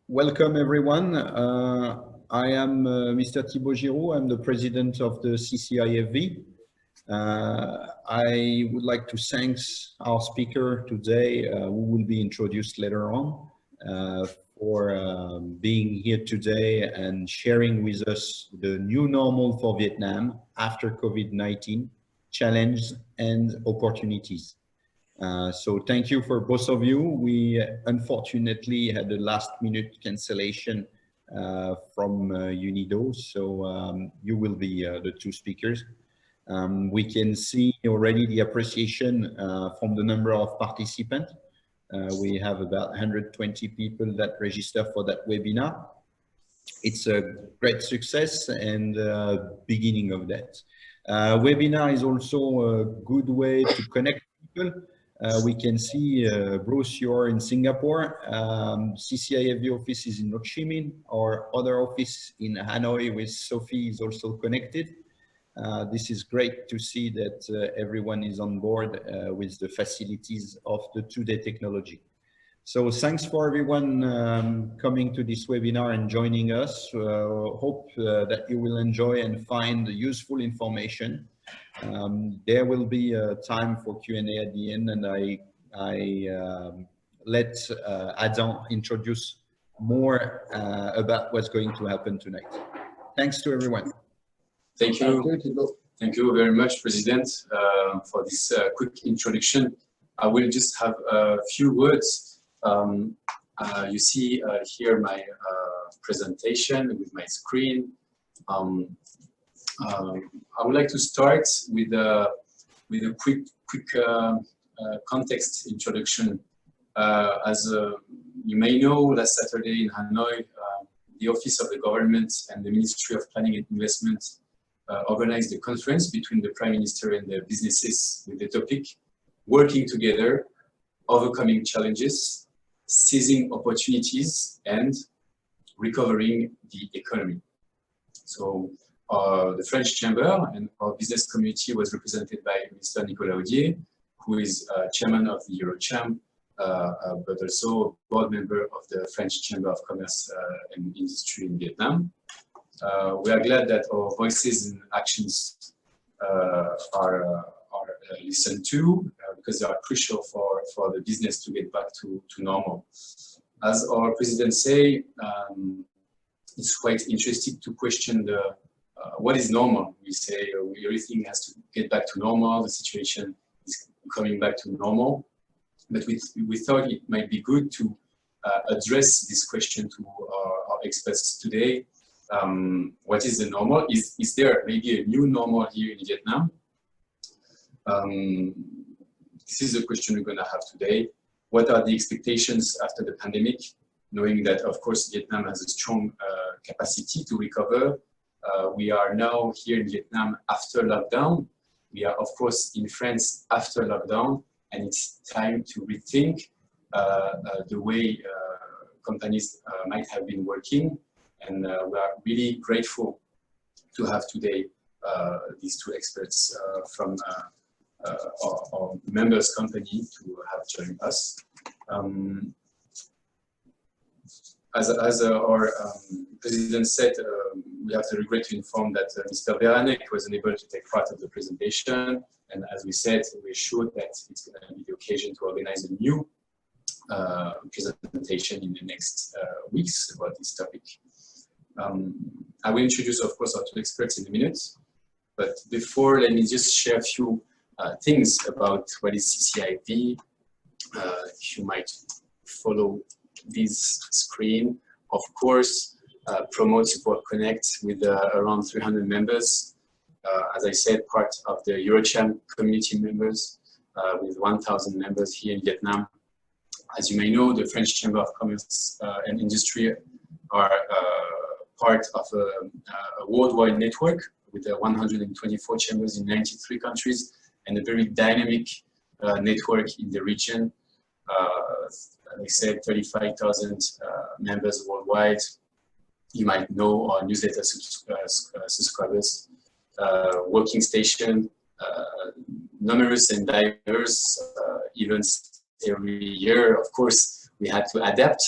Welcome everyone. I am Mr. Thibaut Giraud. I'm the president of the CCIFV. I would like to thank our speaker today, who will be introduced later on, for being here today and sharing with us the new normal for Vietnam after COVID-19, challenges and opportunities. So thank you for both of you. We unfortunately had a last minute cancellation from UNIDO, so you will be the two speakers. We can see already the appreciation from the number of participants. We have about 120 people that register for that webinar. It's a great success and beginning of that. Webinar is also a good way to connect people. We can see Bruce, you're in Singapore. CCIFV office is in Ho Chi Minh. Our other office in Hanoi with Sophie is also connected. This is great to see that everyone is on board with the facilities of the two-day technology. So thanks for everyone coming to this webinar and joining us. Hope that you will enjoy and find useful information. There will be a time for Q&A at the end, and I let Adam introduce more about what's going to happen tonight. Thanks to everyone. Thank you. Thank you very much, President, for this quick introduction. I will just have a few words. You see here my presentation with my screen. I would like to start with a quick context introduction. As you may know, last Saturday in Hanoi, the Office of the Government and the Ministry of Planning and Investment organized a conference between the Prime Minister and the businesses with the topic "Working Together, Overcoming Challenges, Seizing Opportunities, and Recovering the Economy." So the French Chamber and our business community was represented by Mr. Nicolas Audier, who is chairman of the Eurocham, but also board member of the French Chamber of Commerce and Industry in Vietnam. We are glad that our voices and actions are listened to because they are crucial for the business to get back to normal. As our president say, it's quite interesting to question what is normal. We say everything has to get back to normal, the situation is coming back to normal, but we thought it might be good to address this question to our experts today. What is the normal? Is there maybe a new normal here in Vietnam? This is a question we're going to have today. What are the expectations after the pandemic? Knowing that, of course, Vietnam has a strong capacity to recover. We are now here in Vietnam after lockdown. We are, of course, in France after lockdown, and it's time to rethink the way companies might have been working. And we are really grateful to have today these two experts from our members company to have joined us. As our president said, we have the regret to inform that Mr. Beranek was unable to take part of the presentation. And as we said, we're sure that it's going to be the occasion to organize a new presentation in the next weeks about this topic. I will introduce, of course, our two experts in a minute. But before, let me just share a few things about what is CCIFV. If you might follow this screen, of course, promote, support, connect with around 300 members. As I said, part of the Eurocham community members with 1,000 members here in Vietnam. As you may know, the French Chamber of Commerce and Industry are part of a worldwide network with 124 chambers in 93 countries and a very dynamic network in the region. As I said, 35,000 members worldwide. You might know our newsletter subscribers. Working station, numerous and diverse events every year. Of course, we had to adapt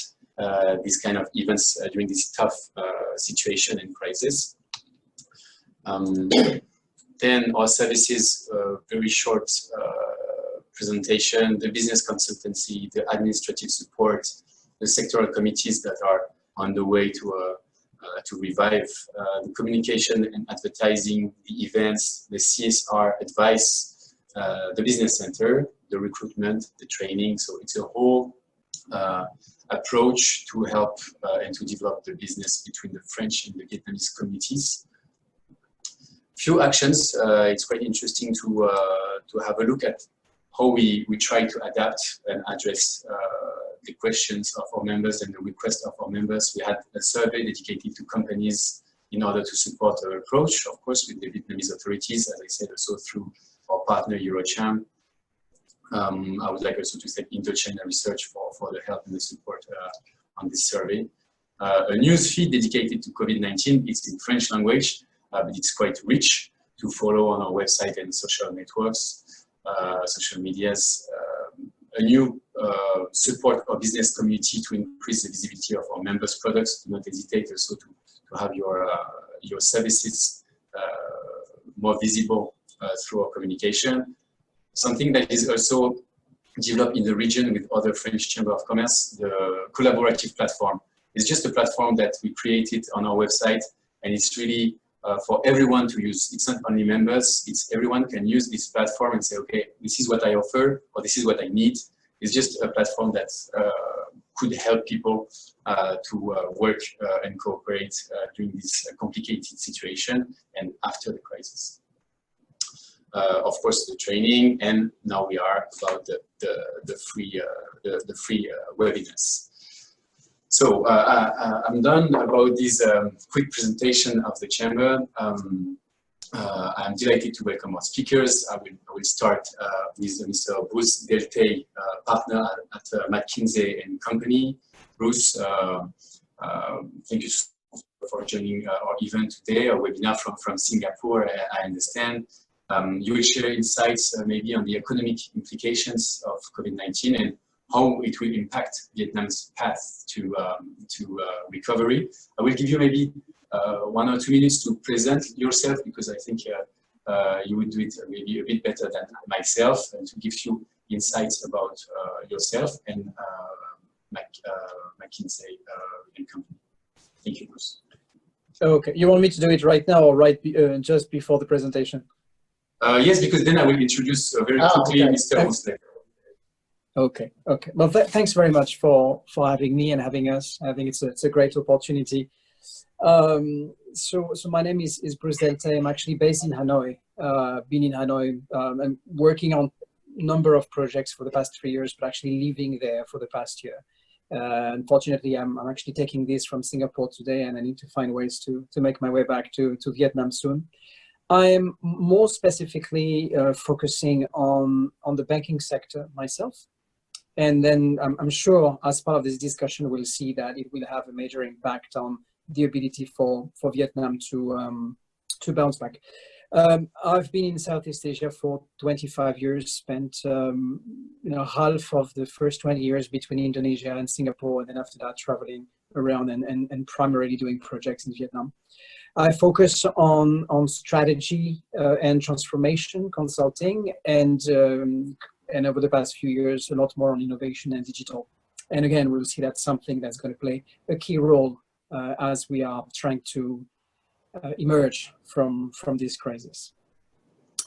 these kind of events during this tough situation and crisis. Then our services, very short presentation, the business consultancy, the administrative support, the sectoral committees that are on the way to revive, the communication and advertising, the events, the CSR advice, the business center, the recruitment, the training. So it's a whole approach to help and to develop the business between the French and the Vietnamese communities. Few actions. It's quite interesting to have a look at how we try to adapt and address the questions of our members and the requests of our members. We had a survey dedicated to companies in order to support our approach, of course, with the Vietnamese authorities, as I said, also through our partner Eurocham. I would like also to thank Delteil Research for the help and the support on this survey. A news feed dedicated to COVID-19. It's in French language, but it's quite rich to follow on our website and social networks, social medias. A new support our business community to increase the visibility of our members' products. Do not hesitate also to have your services more visible through our communication. Something that is also developed in the region with other French Chamber of Commerce, the collaborative platform. It's just a platform that we created on our website, and it's really for everyone to use. It's not only members, it's everyone can use this platform and say, okay, this is what I offer, or this is what I need. It's just a platform that could help people to work and cooperate during this complicated situation and after the crisis. Of course, the training, and now we are about the free webinars. So I'm done about this quick presentation of the chamber. I'm delighted to welcome our speakers. I will start with Mr. Bruce Delteil, partner at McKinsey Company. Bruce, thank you for joining our event today, our webinar from Singapore, I understand. You will share insights maybe on the economic implications of COVID-19 and how it will impact Vietnam's path to recovery. I will give you maybe 1 or 2 minutes to present yourself, because I think you would do it maybe a bit better than myself, and to give you insights about yourself and McKinsey Company. Thank you, Bruce. Okay, you want me to do it right now or just before the presentation? Yes, because then I will introduce very quickly Mr. Rousselet. Okay, okay. Well, thanks very much for having me and having us. I think it's a great opportunity. So my name is Bruce Delteil. I'm actually based in Hanoi. Been in Hanoi. I'm working on a number of projects for the past 3 years, but actually living there for the past year. Unfortunately, I'm actually taking this from Singapore today, and I need to find ways to make my way back to Vietnam soon. I'm more specifically focusing on the banking sector myself. And then I'm sure as part of this discussion, we'll see that it will have a major impact on the ability for Vietnam to bounce back. I've been in Southeast Asia for 25 years, spent half of the first 20 years between Indonesia and Singapore, and then after that traveling around and primarily doing projects in Vietnam. I focus on strategy and transformation consulting, and over the past few years, a lot more on innovation and digital. And again, we'll see that's something that's going to play a key role as we are trying to emerge from this crisis.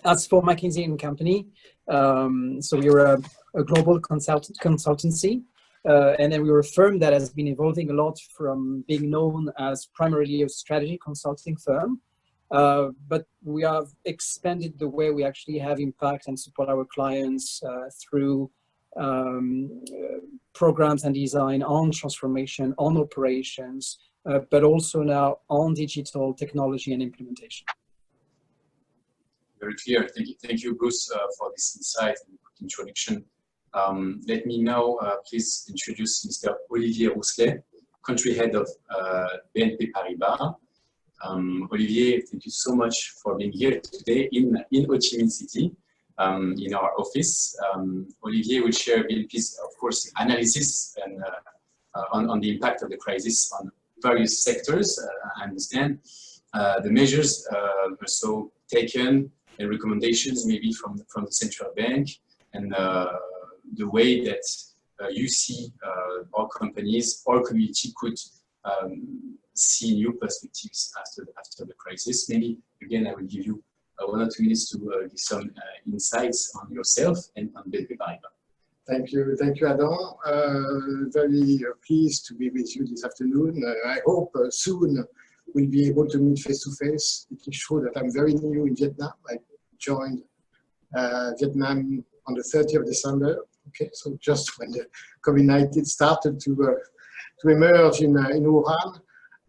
As for McKinsey Company, so we were a global consultancy, and then we were a firm that has been evolving a lot from being known as primarily a strategy consulting firm. But we have expanded the way we actually have impact and support our clients through programs and design on transformation, on operations, but also now on digital technology and implementation. Very clear. Thank you, Bruce, for this insight and introduction. Let me now please introduce Mr. Olivier Rousselet, country head of BNP Paribas. Olivier, thank you so much for being here today in Ho Chi Minh City, in our office. Olivier will share BNP's, of course, analysis and on the impact of the crisis on various sectors. I understand the measures also taken and recommendations maybe from the central bank, and the way that you see our companies, our community could see new perspectives after the crisis. Maybe again, I will give you 1 or 2 minutes to give some insights on yourself and on BNP Paribas. Thank you, Adam. Very pleased to be with you this afternoon. I hope soon we'll be able to meet face to face. It is true that I'm very new in Vietnam. I joined Vietnam on the 30th of December. Okay, so just when the COVID-19 started to emerge in Wuhan,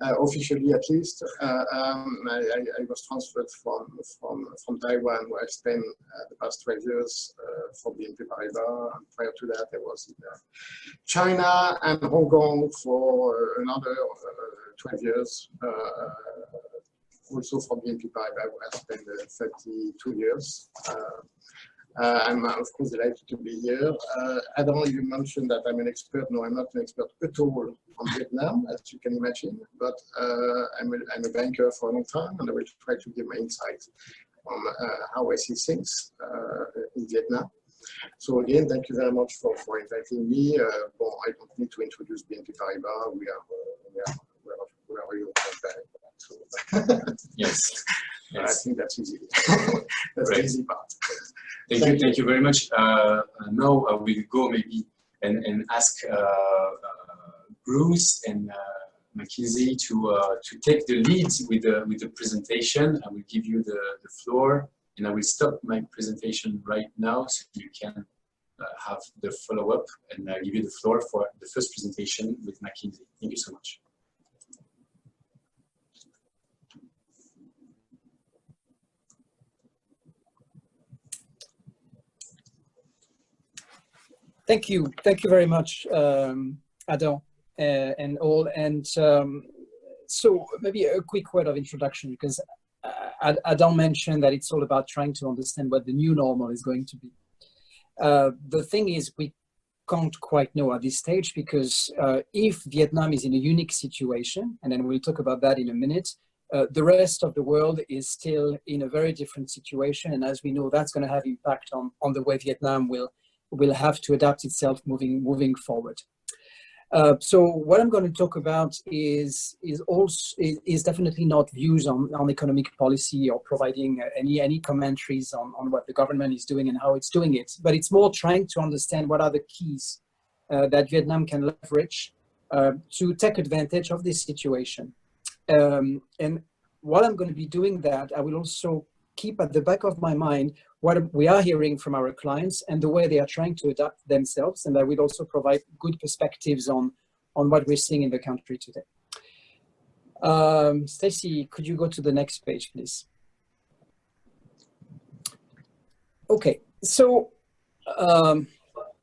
officially at least, I was transferred from Taiwan, where I spent the past 12 years for BNP Paribas. And prior to that, I was in China and Hong Kong for another 12 years. Also for BNP Paribas, where I spent 32 years. I'm of course delighted to be here. Adam, you mentioned that I'm an expert. No, I'm not an expert at all on Vietnam, as you can imagine, but I'm a banker for a long time, and I will try to give my insights on how I see things in Vietnam. So again, thank you very much for inviting me. Well, I don't need to introduce BNP Paribas. We are real bank. So, yes. I think that's easy. That's Great. the easy part. Thank you very much. Now I will go maybe and ask Bruce and McKinsey to take the lead with the presentation. I will give you the floor, and I will stop my presentation right now so you can have the follow-up, and I'll give you the floor for the first presentation with McKinsey. Thank you so much. Thank you very much, Adam and all. And so maybe a quick word of introduction, because Adam mentioned that it's all about trying to understand what the new normal is going to be. The thing is, we can't quite know at this stage, because if Vietnam is in a unique situation, and then we'll talk about that in a minute, the rest of the world is still in a very different situation. And as we know, that's going to have impact on the way Vietnam will have to adapt itself moving forward. So what I'm going to talk about is definitely not views on economic policy or providing any commentaries on what the government is doing and how it's doing it, but it's more trying to understand what are the keys that Vietnam can leverage to take advantage of this situation. And while I'm going to be doing that, I will also keep at the back of my mind what we are hearing from our clients and the way they are trying to adapt themselves. And I will also provide good perspectives on what we're seeing in the country today. Stacy, could you go to the next page, please? Okay, so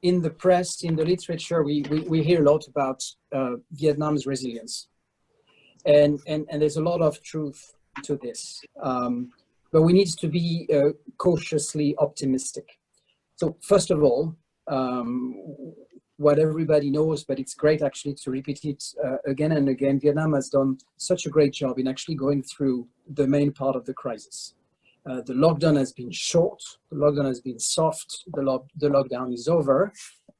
in the press, in the literature, we hear a lot about Vietnam's resilience. And there's a lot of truth to this. But we need to be cautiously optimistic. So first of all, what everybody knows, but it's great actually to repeat it again and again, Vietnam has done such a great job in actually going through the main part of the crisis. The lockdown has been short, the lockdown has been soft, the lockdown is over,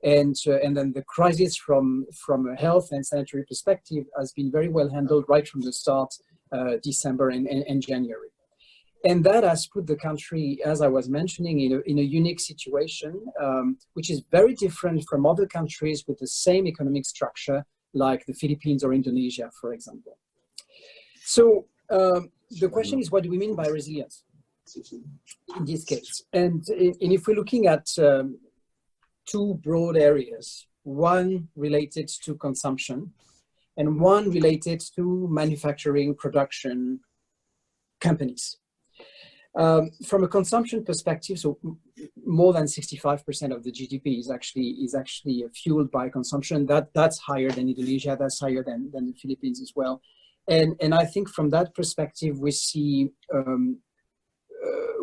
and then the crisis from a health and sanitary perspective has been very well handled right from the start, December and January. And that has put the country, as I was mentioning, in a unique situation, which is very different from other countries with the same economic structure, like the Philippines or Indonesia, for example. So the question is, what do we mean by resilience in this case? And if we're looking at two broad areas, one related to consumption and one related to manufacturing, production, companies. From a consumption perspective, so more than 65% of the GDP is actually fueled by consumption. That's higher than Indonesia, that's higher than the Philippines as well. And I think from that perspective, we see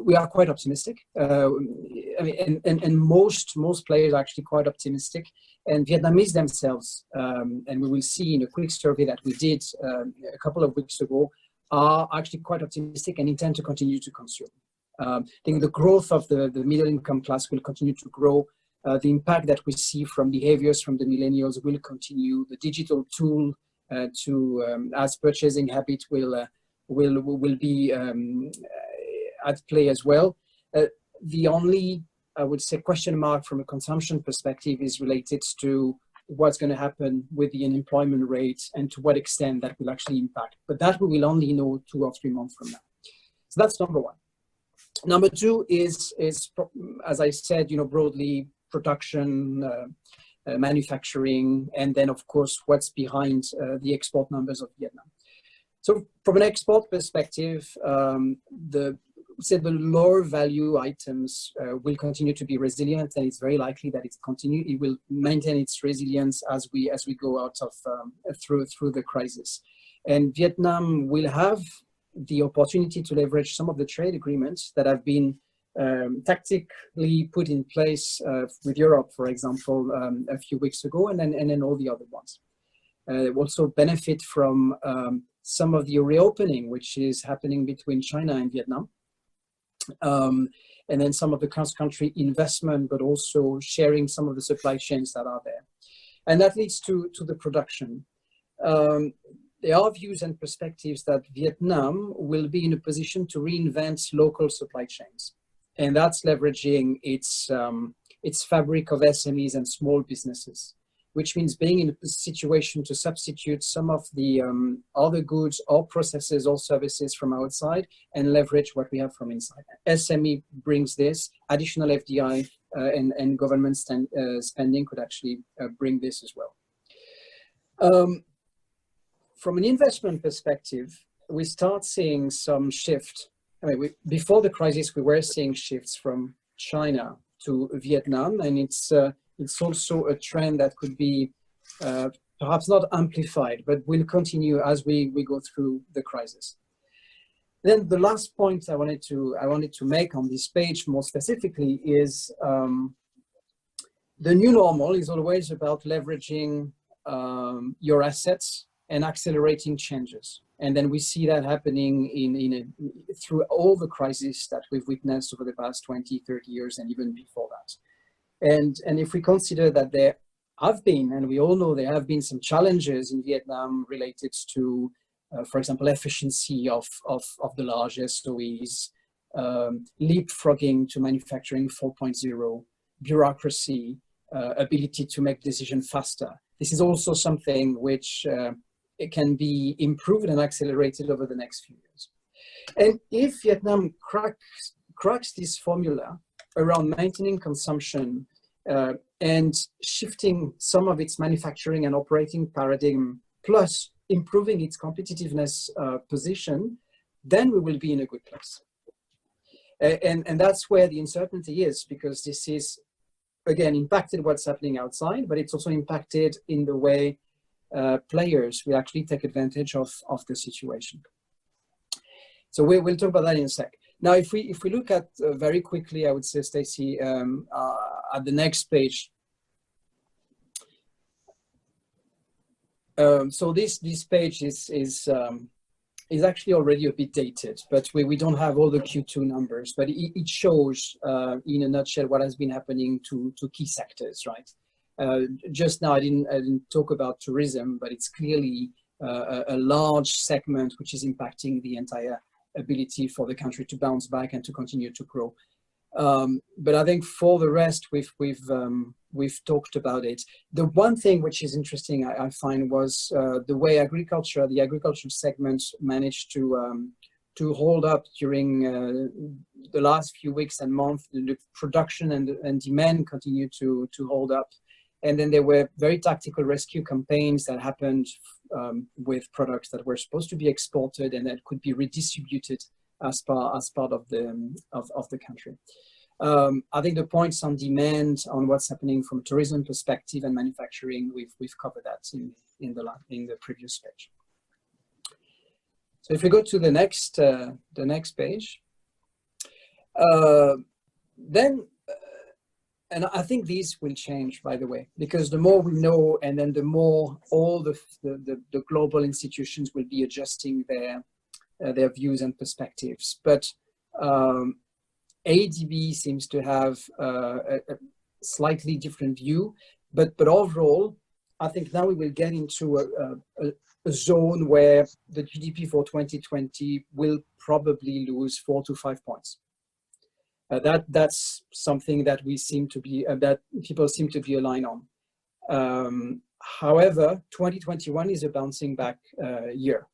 we are quite optimistic. I mean, and most players are actually quite optimistic, and Vietnamese themselves, and we will see in a quick survey that we did a couple of weeks ago, are actually quite optimistic and intend to continue to consume. I think the growth of the middle income class will continue to grow. The impact that we see from behaviors from the millennials will continue. The digital tool as purchasing habit will be at play as well. The only, I would say, question mark from a consumption perspective is related to what's going to happen with the unemployment rate and to what extent that will actually impact. But that we will only know 2 or 3 months from now. So that's number one. Number two is as I said, broadly production, manufacturing, and then of course what's behind the export numbers of Vietnam. So from an export perspective, the lower value items will continue to be resilient, and it's very likely that it will maintain its resilience as we go out of through the crisis. And Vietnam will have the opportunity to leverage some of the trade agreements that have been tactically put in place with Europe, for example, a few weeks ago, and then all the other ones. They also benefit from some of the reopening which is happening between China and Vietnam. And then some of the cross-country investment, but also sharing some of the supply chains that are there. And that leads to the production. There are views and perspectives that Vietnam will be in a position to reinvent local supply chains. And that's leveraging its fabric of SMEs and small businesses, which means being in a situation to substitute some of the other goods or processes or services from outside and leverage what we have from inside. SME brings this, additional FDI and government spending could actually bring this as well. From an investment perspective, we start seeing some shift. I mean, before the crisis, we were seeing shifts from China to Vietnam, and it's also a trend that could be perhaps not amplified, but will continue as we go through the crisis. Then the last point I wanted to make on this page more specifically is the new normal is always about leveraging your assets and accelerating changes. And then we see that happening through all the crises that we've witnessed over the past 20, 30 years and even before that. And if we consider that there have been, and we all know there have been some challenges in Vietnam related to, for example, efficiency of the large SOEs, leapfrogging to manufacturing 4.0, bureaucracy, ability to make decisions faster. This is also something which it can be improved and accelerated over the next few years. And if Vietnam cracks this formula around maintaining consumption and shifting some of its manufacturing and operating paradigm, plus improving its competitiveness position, then we will be in a good place. And that's where the uncertainty is, because this is, again, impacted what's happening outside, but it's also impacted in the way players will actually take advantage of the situation. So we'll talk about that in a sec. Now, if we look at very quickly, I would say, Stacy, at the next page. So this page is actually already a bit dated, but we don't have all the Q2 numbers, but it shows in a nutshell what has been happening to key sectors, right? Just now I didn't talk about tourism, but it's clearly a large segment which is impacting the entire ability for the country to bounce back and to continue to grow. But I think for the rest, we've talked about it. The one thing which is interesting, I find, was the way the agriculture segment managed to hold up during the last few weeks and months. The production and demand continued to hold up. And then there were very tactical rescue campaigns that happened with products that were supposed to be exported and that could be redistributed as part of the country. I think the points on demand, on what's happening from tourism perspective and manufacturing, we've covered that in the previous page. So if we go to the next page, then And I think these will change, by the way, because the more we know, and then the more all the global institutions will be adjusting their views and perspectives. But ADB seems to have a slightly different view. But overall, I think now we will get into a zone where the GDP for 2020 will probably lose 4 to 5 points. That's something that we seem to be that people seem to be aligned on. However, 2021 is a bouncing back year.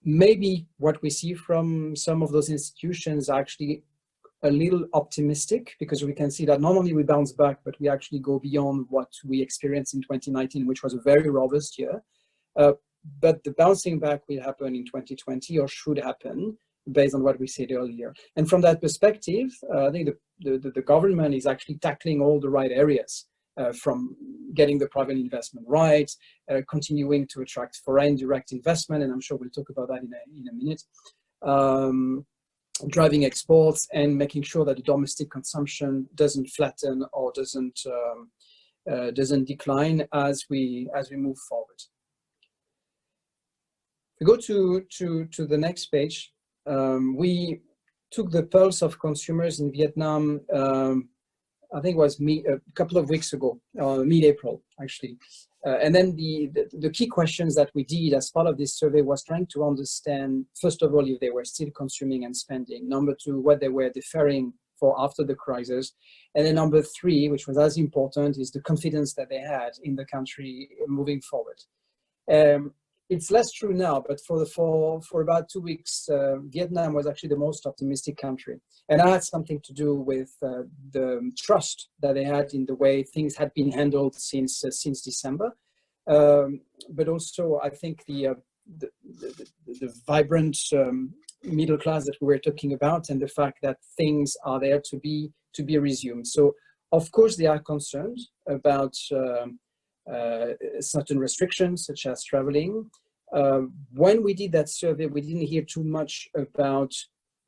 Maybe what we see from some of those institutions are actually a little optimistic, because we can see that not only we bounce back, but we actually go beyond what we experienced in 2019, which was a very robust year. But the bouncing back will happen in 2020, or should happen, based on what we said earlier. And from that perspective, I think the government is actually tackling all the right areas, from getting the private investment right, continuing to attract foreign direct investment, and I'm sure we'll talk about that in a minute, driving exports, and making sure that the domestic consumption doesn't flatten or doesn't decline as we move forward. If we go to the next page, we took the pulse of consumers in Vietnam, I think it was a couple of weeks ago, mid-April actually. And then the key questions that we did as part of this survey was trying to understand, first of all, if they were still consuming and spending. Number two, what they were deferring for after the crisis. And then number three, which was as important, is the confidence that they had in the country moving forward. It's less true now, but for about 2 weeks, Vietnam was actually the most optimistic country. And that had something to do with the trust that they had in the way things had been handled since December. But also, I think the vibrant middle class that we were talking about, and the fact that things are there to be resumed. So, of course, they are concerned about certain restrictions, such as traveling. When we did that survey, we didn't hear too much about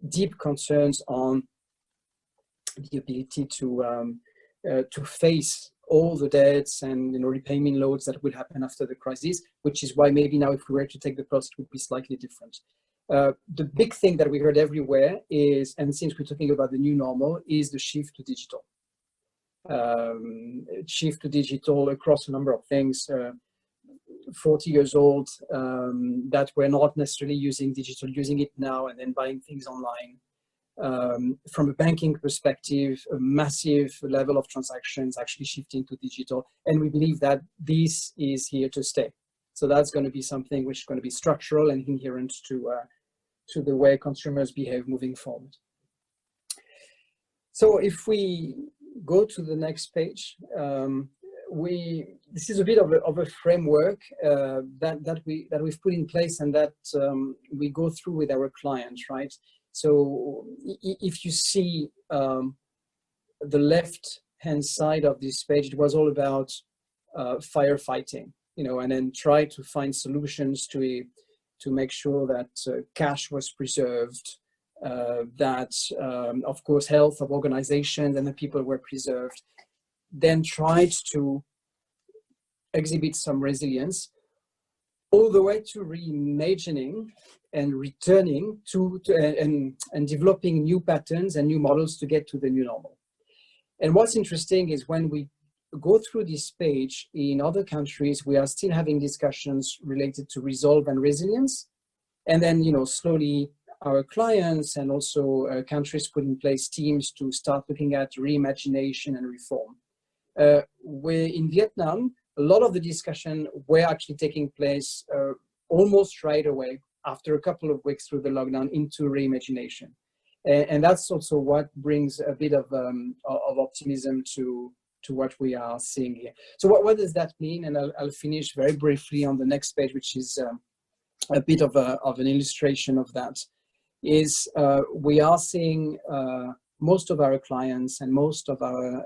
deep concerns on the ability to face all the debts and repayment loads that would happen after the crisis, which is why maybe now if we were to take the pulse, it would be slightly different. The big thing that we heard everywhere is, and since we're talking about the new normal, is the shift to digital. Shift to digital across a number of things. 40 years old that were not necessarily using digital, using it now, and then buying things online. From a banking perspective, a massive level of transactions actually shifting to digital, and we believe that this is here to stay. So that's going to be something which is going to be structural and inherent to the way consumers behave moving forward. So if we go to the next page, this is a bit of a framework that we've put in place, and that we go through with our clients, right? So if you see the left-hand side of this page, it was all about firefighting, and then try to find solutions to make sure that cash was preserved, that of course health of organizations and the people were preserved. Then tried to exhibit some resilience, all the way to reimagining and returning and developing new patterns and new models to get to the new normal. And what's interesting is when we go through this page, in other countries, we are still having discussions related to resolve and resilience. And then, slowly our clients and also countries put in place teams to start looking at reimagination and reform. Where in Vietnam, a lot of the discussion were actually taking place almost right away after a couple of weeks through the lockdown into reimagination. And that's also what brings a bit of optimism to what we are seeing here. So what does that mean? And I'll finish very briefly on the next page, which is a bit of an illustration of that. Is we are seeing most of our clients and most of our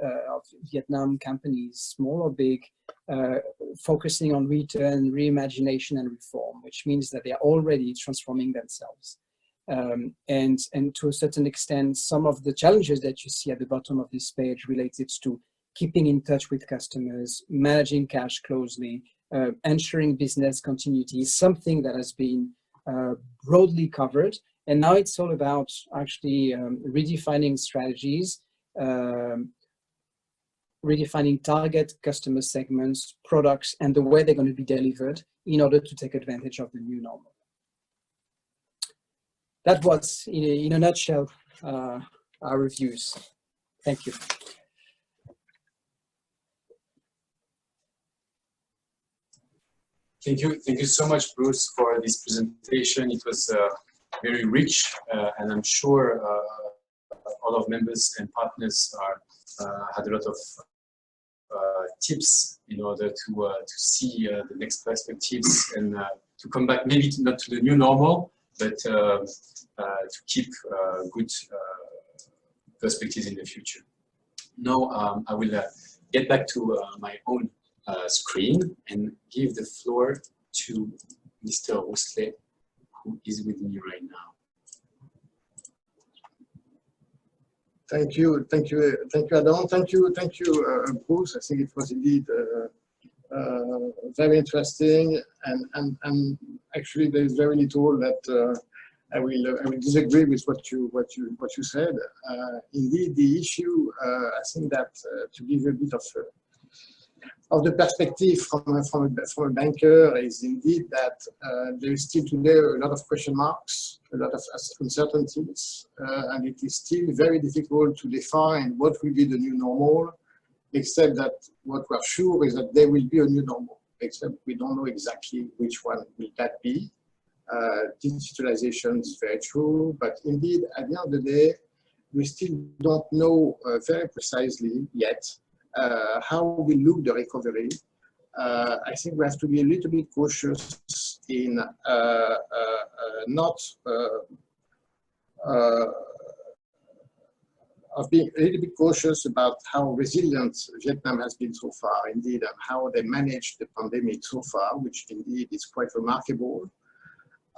Vietnam companies, small or big, focusing on return, reimagination, and reform, which means that they are already transforming themselves. and to a certain extent, some of the challenges that you see at the bottom of this page related to keeping in touch with customers, managing cash closely, ensuring business continuity is something that has been broadly covered. And now it's all about actually redefining strategies, redefining target customer segments, products, and the way they're going to be delivered in order to take advantage of the new normal. That was, in a nutshell, our reviews. Thank you. Thank you so much, Bruce, for this presentation. It was very rich, and I'm sure all of members and partners had a lot of tips in order to see the next perspectives and to come back, maybe not to the new normal, but to keep good perspectives in the future. Now I will get back to my own screen and give the floor to Mr. Rousselet, who is with me right now. Thank you, Adam. Thank you, Bruce. I think it was indeed very interesting, and actually there is very little that I will disagree with what you said. Indeed, the issue, I think that to give you a bit of the perspective from a banker is indeed that there is still today a lot of question marks, a lot of uncertainties, and it is still very difficult to define what will be the new normal, except that what we're sure is that there will be a new normal, except we don't know exactly which one will that be. Digitalization is very true, but indeed, at the end of the day, we still don't know very precisely yet how will look the recovery. I think we have to be a little bit cautious in being a little bit cautious about how resilient Vietnam has been so far, indeed, and how they managed the pandemic so far, which indeed is quite remarkable.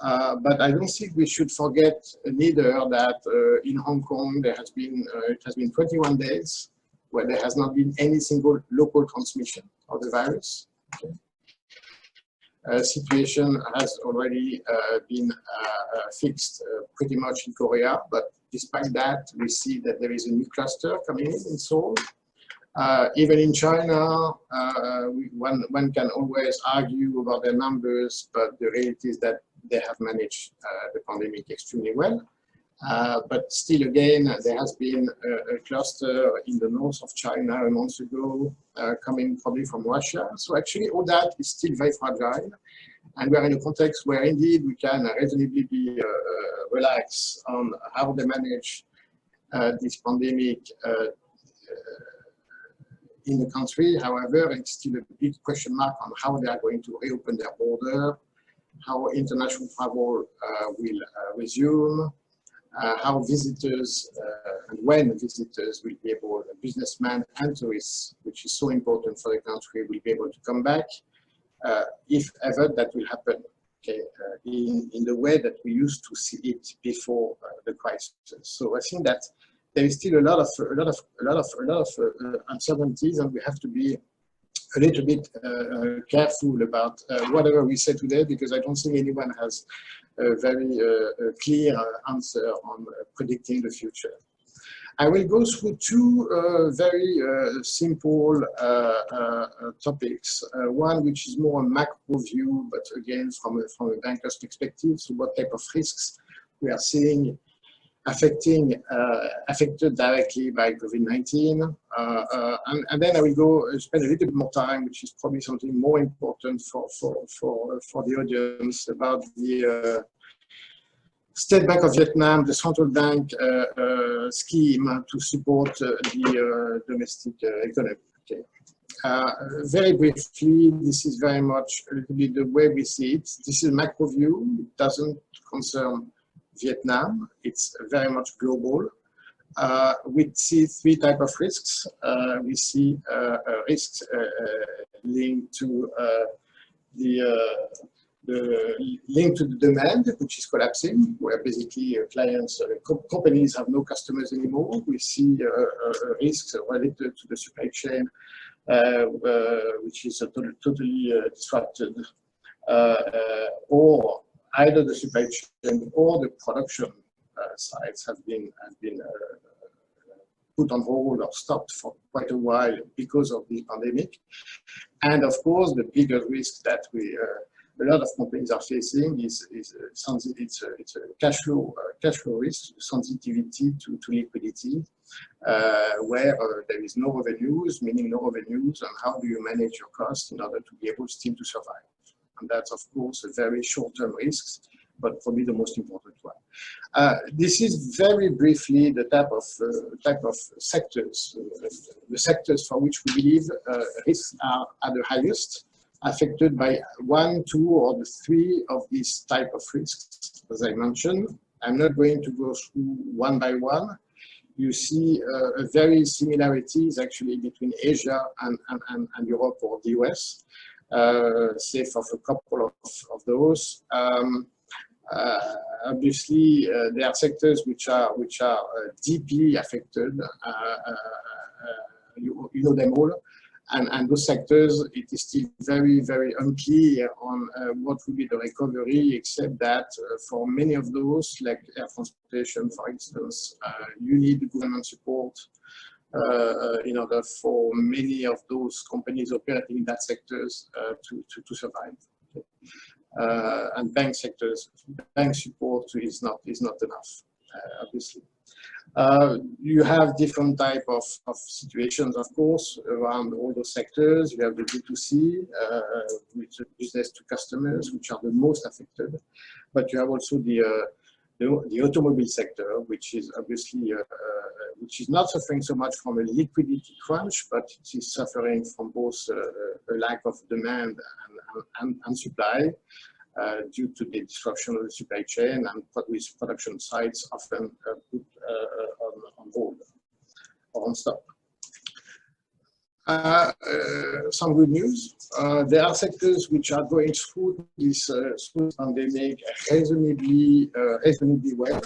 But I don't think we should forget neither that in Hong Kong there has been it has been 21 days where there has not been any single local transmission of the virus. Okay. Situation has already been fixed pretty much in Korea, but despite that, we see that there is a new cluster coming in Seoul. Even in China, one can always argue about their numbers, but the reality is that they have managed the pandemic extremely well. But still, again, there has been a cluster in the north of China a month ago, coming probably from Russia. So actually, all that is still very fragile. And we are in a context where indeed we can reasonably be relaxed on how they manage this pandemic in the country. However, it's still a big question mark on how they are going to reopen their border, how international travel will resume, how visitors and when visitors will be able, businessmen and tourists, which is so important for the country, will be able to come back, if ever that will happen, okay, in the way that we used to see it before the crisis. So I think that there is still a lot of uncertainties, and we have to be a little bit careful about whatever we say today, because I don't think anyone has a very clear answer on predicting the future. I will go through two very simple topics. One which is more a macro view, but again from a banker's perspective, so what type of risks we are seeing affected directly by COVID-19. And then I will go spend a little bit more time, which is probably something more important for the audience, about the State Bank of Vietnam, the central bank scheme to support the domestic economy. Okay. Very briefly, this is very much a little bit the way we see it. This is a macro view. It doesn't concern Vietnam. It's very much global. We see three types of risks. We see risks linked to the link to the demand, which is collapsing, where basically clients, companies have no customers anymore. We see risks related to the supply chain, which is totally disrupted, or either the supply chain or the production sites have been put on hold or stopped for quite a while because of the pandemic. And of course, the bigger risk that a lot of companies are facing is it's a cash flow risk, sensitivity to liquidity, where there is no revenues, meaning no revenues, and how do you manage your costs in order to be able still to survive? And that's of course a very short-term risk, but for me the most important one. This is very briefly the type of sectors, the sectors for which we believe risks are at the highest, affected by one, two, or the three of these type of risks, as I mentioned. I'm not going to go through one by one. You see a very similarities actually between Asia and Europe or the US, save of a couple of those. Obviously, there are sectors which are deeply affected. You know them all. And those sectors, it is still very, very unclear on what will be the recovery, except that for many of those, like air transportation, for instance, you need government support in order for many of those companies operating in that sectors to survive. And bank support is not enough, obviously. You have different type of situations, of course, around all those sectors. You have the B2C, which is business to customers, which are the most affected. But you have also the automobile sector, which is obviously which is not suffering so much from a liquidity crunch, but it is suffering from both a lack of demand and supply. Due to the disruption of the supply chain and with production sites often put on hold or on stop. Some good news. There are sectors which are going through this pandemic reasonably well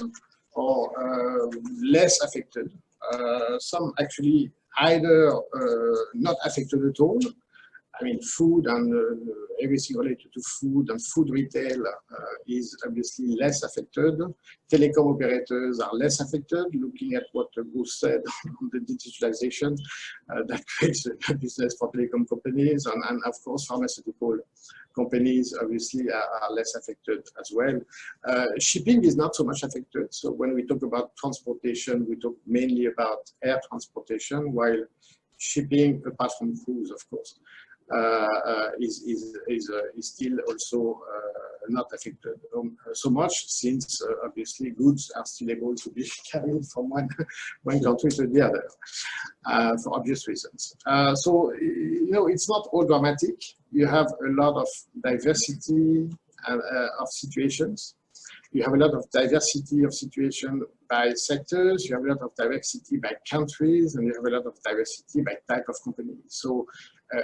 or less affected. Some actually either not affected at all. I mean, food and everything related to food and food retail is obviously less affected. Telecom operators are less affected, looking at what Bruce said on the digitalization that creates a business for telecom companies, and of course pharmaceutical companies obviously are less affected as well. Shipping is not so much affected. So when we talk about transportation, we talk mainly about air transportation, while shipping, apart from cruise, of course, is still also not affected so much, since obviously goods are still able to be carried from one country to the other for obvious reasons. So, you know, it's not all dramatic. You have a lot of diversity of situations. You have a lot of diversity of situation by sectors, you have a lot of diversity by countries, and you have a lot of diversity by type of company. So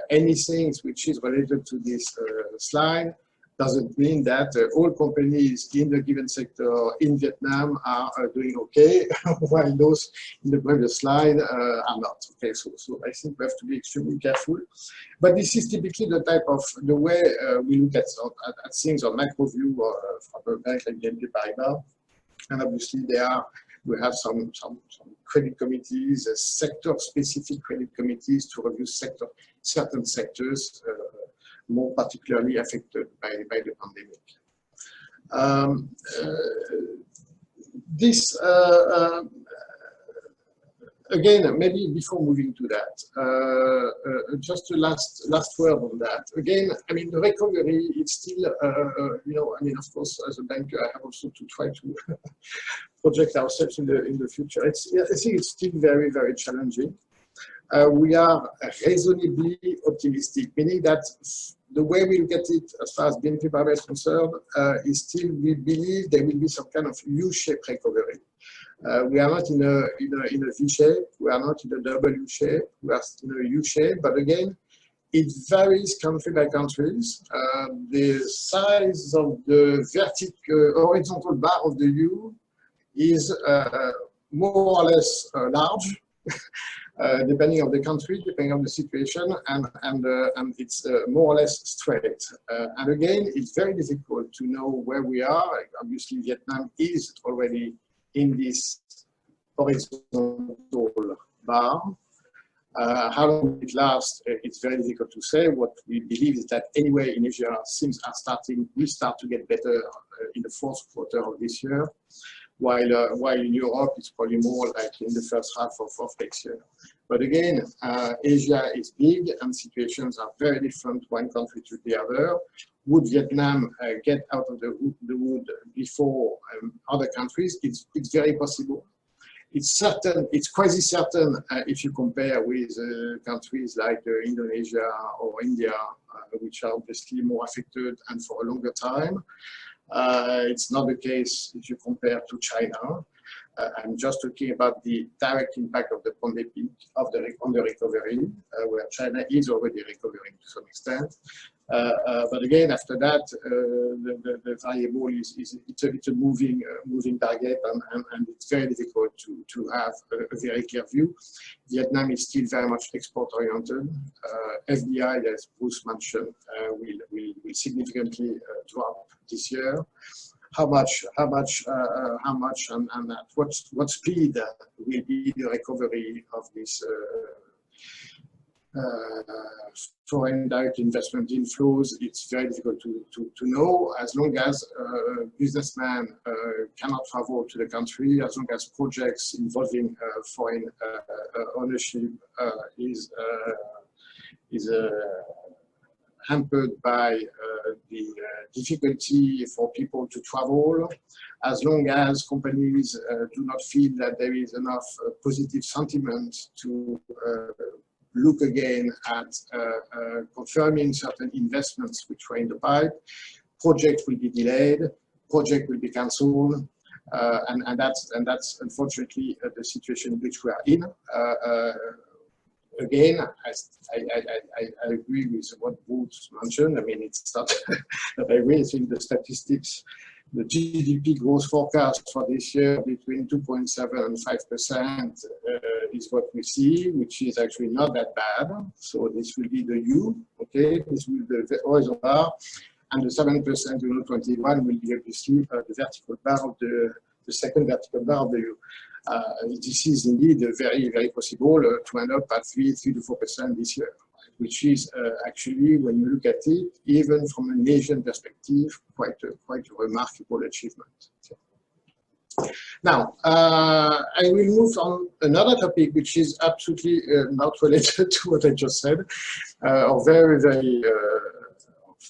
anything which is related to this slide doesn't mean that all companies in the given sector in Vietnam are doing okay, while those in the previous slide are not. Okay, so I think we have to be extremely careful. But this is typically the type of, the way we look at things on macro view from a bank like BNP Paribas. And obviously we have some credit committees, sector-specific credit committees to review certain sectors more particularly affected by the pandemic. Again, maybe before moving to that, just a last word on that. Again, I mean, the recovery, it's still, you know, I mean, of course, as a banker, I have also to try to project ourselves in the future. I think it's still very, very challenging. We are reasonably optimistic, meaning that the way we look at it as far as BNP Paribas is concerned is still, we believe there will be some kind of U-shaped recovery. We are not in a V shape, we are not in a W shape, we are in a U shape, but again, It varies country by countries. The size of the horizontal bar of the U is more or less large, depending on the country, depending on the situation, and it's more or less straight. And again, it's very difficult to know where we are. Obviously, Vietnam is already in this horizontal bar. How long it lasts, it's very difficult to say. What we believe is that anyway in Asia, things will start to get better in the fourth quarter of this year, while in Europe it's probably more like in the first half of next year. But again, Asia is big and situations are very different one country to the other. Would Vietnam get out of the wood before other countries? It's very possible. It's certain, it's quasi certain if you compare with countries like Indonesia or India, which are obviously more affected and for a longer time. It's not the case if you compare to China. I'm just talking about the direct impact of the pandemic on the recovery, where China is already recovering to some extent. But again, after that, the variable it's a moving target, and it's very difficult to have a very clear view. Vietnam is still very much export oriented. FDI, as Bruce mentioned, will significantly drop this year. How much, and at what speed will be the recovery of this foreign direct investment inflows? It's very difficult to know. As long as businessmen cannot travel to the country, as long as projects involving foreign ownership is hampered by the difficulty for people to travel, as long as companies do not feel that there is enough positive sentiment to look again at confirming certain investments which were in the pipe, projects will be delayed, project will be cancelled, and that's unfortunately the situation in which we are in. Again, I agree with what Bruce mentioned. I mean, it's not that I agree. I think the statistics, the GDP growth forecast for this year between 2.7 and 5% is what we see, which is actually not that bad. So this will be the U, okay? This will be the horizontal bar, and the 7% 2021 will be obviously the vertical bar of the second vertical bar of the U. This is indeed very, very possible to end up at 3 to 4% this year, which is actually, when you look at it, even from an Asian perspective, quite a remarkable achievement. Now, I will move on another topic, which is absolutely not related to what I just said, or very, very,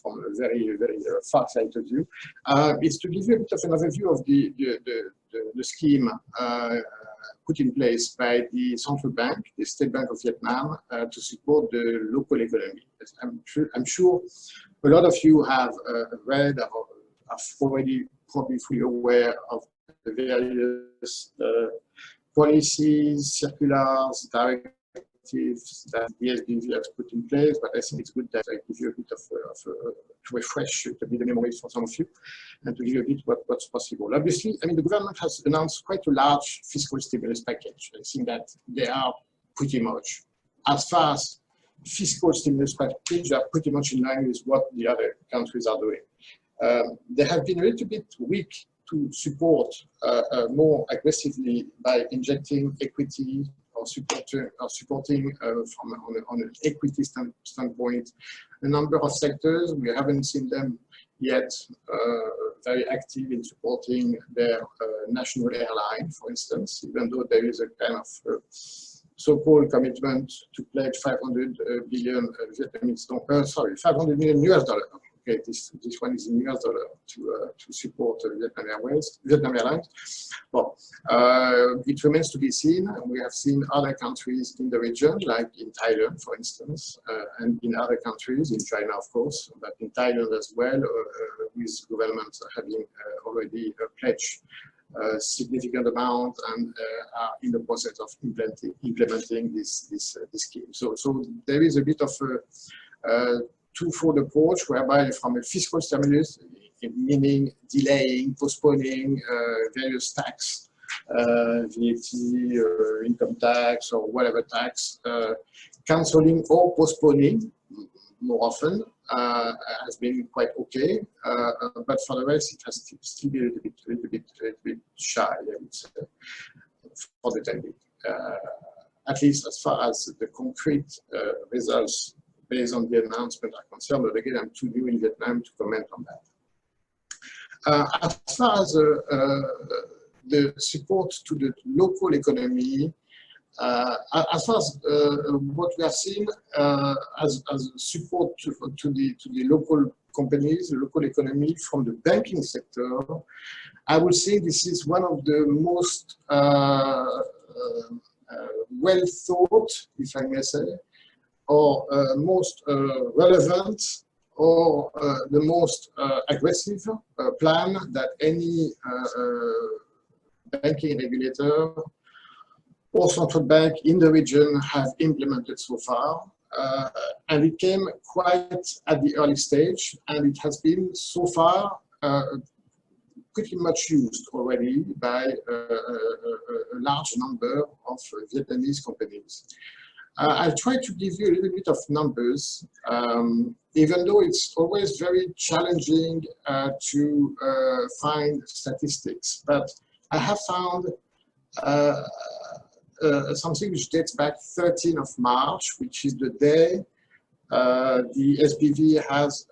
from a very, very far-sighted view, is to give you a bit of an overview of the scheme put in place by the central bank, the State Bank of Vietnam, to support the local economy. I'm sure a lot of you have read or are already probably fully aware of the various policies, circulars, directives that the SBV has put in place, but I think it's good that I give you a bit of to refresh a bit the memories for some of you, and to give you a bit what's possible. Obviously, I mean, the government has announced quite a large fiscal stimulus package. I think that they are pretty much, as far as fiscal stimulus package, are pretty much in line with what the other countries are doing. They have been a little bit weak to support more aggressively by injecting equity or supporting from on an equity standpoint a number of sectors. We haven't seen them yet very active in supporting their national airline, for instance, even though there is a kind of so-called commitment to pledge 500 billion Vietnamese dollars, sorry, 500 million US dollars. Okay, this one is in US dollar to support Vietnam Airlines. Well, it remains to be seen. We have seen other countries in the region, like in Thailand, for instance, and in other countries, in China, of course, but in Thailand as well, with governments having already pledged a significant amount and are in the process of implementing this scheme. So there is a bit of twofold approach, whereby from a fiscal stimulus, meaning delaying, postponing various tax, VAT, income tax, or whatever tax, cancelling or postponing more often has been quite okay, but for the rest, it has still been a little bit shy, I would say, for the time being. At least as far as the concrete results based on the announcement are concerned. But again, I'm too new in Vietnam to comment on that. As far as the support to the local economy, as far as what we have seen as support to the local companies, the local economy from the banking sector, I would say this is one of the most well thought, if I may say, or most relevant, or the most aggressive plan that any banking regulator or central bank in the region have implemented so far. And it came quite at the early stage, and it has been so far pretty much used already by a large number of Vietnamese companies. I'll try to give you a little bit of numbers, even though it's always very challenging to find statistics. But I have found something which dates back 13th of March, which is the day the SBV has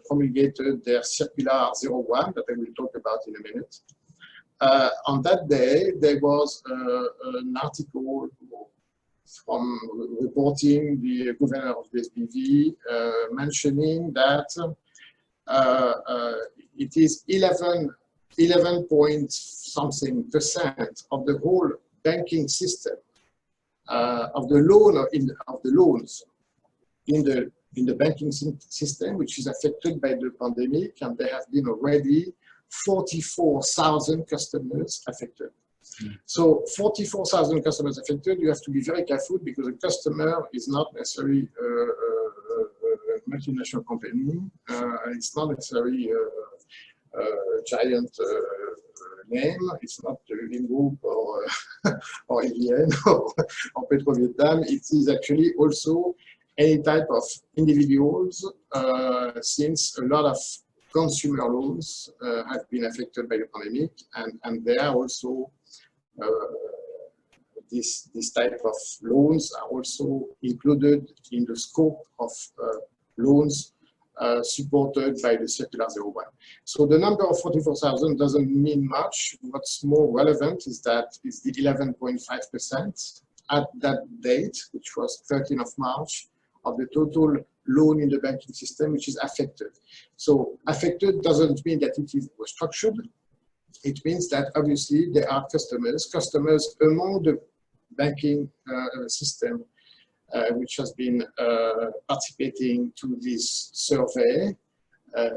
promulgated their Circular 01 that I will talk about in a minute. On that day, there was an article from reporting the governor of the SBV mentioning that it is 11 point something% of the whole banking system of the loans in the banking system, which is affected by the pandemic, and there have been already 44,000 customers affected. So 44,000 customers affected, you have to be very careful because a customer is not necessarily a multinational company. It's not necessarily a giant name. It's not Living Group or AVN or Petro Vietnam. It is actually also any type of individuals, since a lot of consumer loans have been affected by the pandemic, and they are also this type of loans are also included in the scope of loans supported by the Circular 01. So the number of 44,000 doesn't mean much. What's more relevant is that it's the 11.5% at that date, which was 13th of March, of the total loan in the banking system, which is affected. So affected doesn't mean that it is restructured. It means that obviously there are customers among the banking system which has been participating to this survey,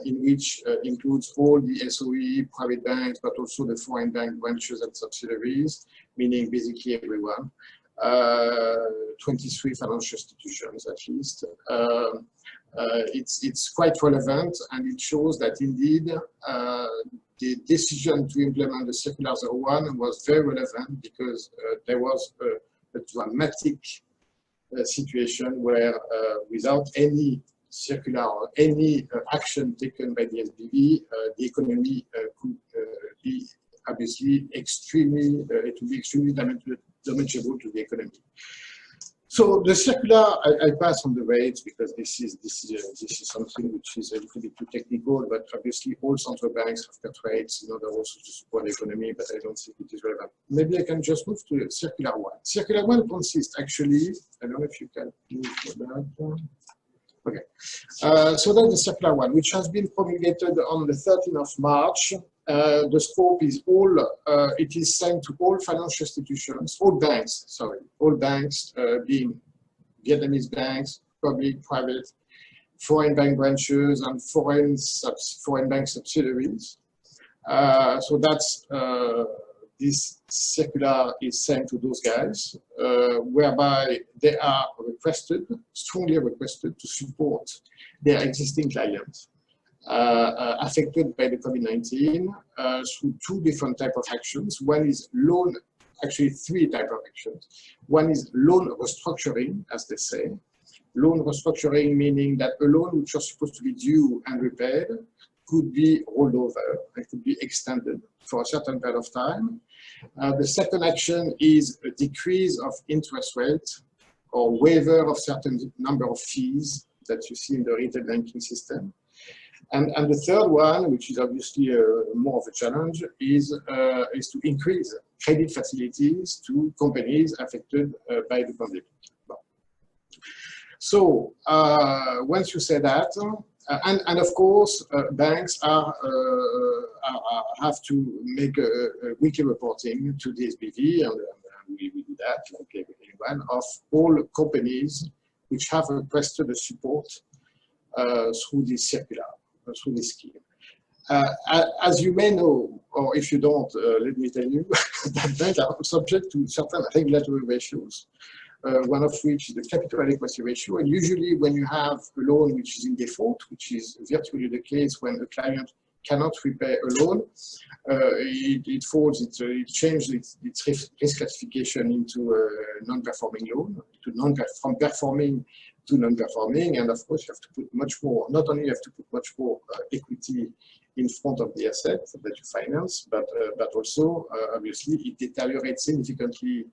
in which includes all the SOE, private banks, but also the foreign bank branches and subsidiaries, meaning basically everyone. 23 financial institutions at least. It's quite relevant, and it shows that indeed the decision to implement the Circular 01 was very relevant, because there was a dramatic situation where without any circular or any action taken by the SBV, the economy could be obviously extremely, it would be extremely damageable to the economy. So the circular, I pass on the rates because this is something which is a little bit too technical, but obviously all central banks have cut rates in order also to support the economy, but I don't think it is relevant. Maybe I can just move to Circular 1. Circular 1 consists actually, I don't know if you can move for that one. Okay, so that's the Circular 1, which has been promulgated on the 13th of March. The scope is all, it is sent to all financial institutions, all banks, being Vietnamese banks, public, private, foreign bank branches, and foreign bank subsidiaries. So that's the this circular is sent to those guys, whereby they are requested, strongly requested, to support their existing clients affected by the COVID-19 through two different types of actions. One is loan, actually three types of actions. One is loan restructuring, as they say. Loan restructuring meaning that a loan which was supposed to be due and repaid could be rolled over, it could be extended for a certain period of time. The second action is a decrease of interest rate or waiver of certain number of fees that you see in the retail banking system. And the third one, which is obviously more of a challenge, is to increase credit facilities to companies affected by the pandemic. So once you say that, and of course, banks have to make a weekly reporting to the SBV, and we do that, like everyone, of all companies which have requested the support through this circular, through this scheme. As you may know, or if you don't, let me tell you, that banks are subject to certain regulatory ratios. One of which is the capital adequacy ratio. And usually when you have a loan which is in default, which is virtually the case when a client cannot repay a loan, it changes its risk classification into a non-performing loan, from performing to non-performing. And of course you have to put much more, not only you have to put much more equity in front of the asset that you finance, but also obviously it deteriorates significantly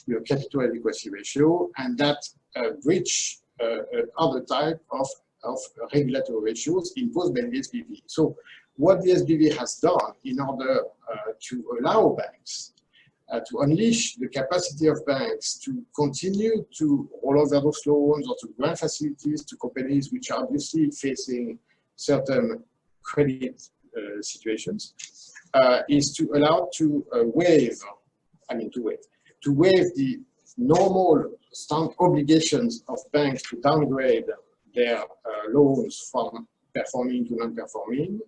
your capital adequacy ratio, and that breach other type of regulatory ratios imposed by the SBV. So what the SBV has done in order to allow banks to unleash the capacity of banks to continue to roll over those loans or to grant facilities to companies which are obviously facing certain credit situations, is to allow to waive the normal obligations of banks to downgrade their loans from performing to non-performing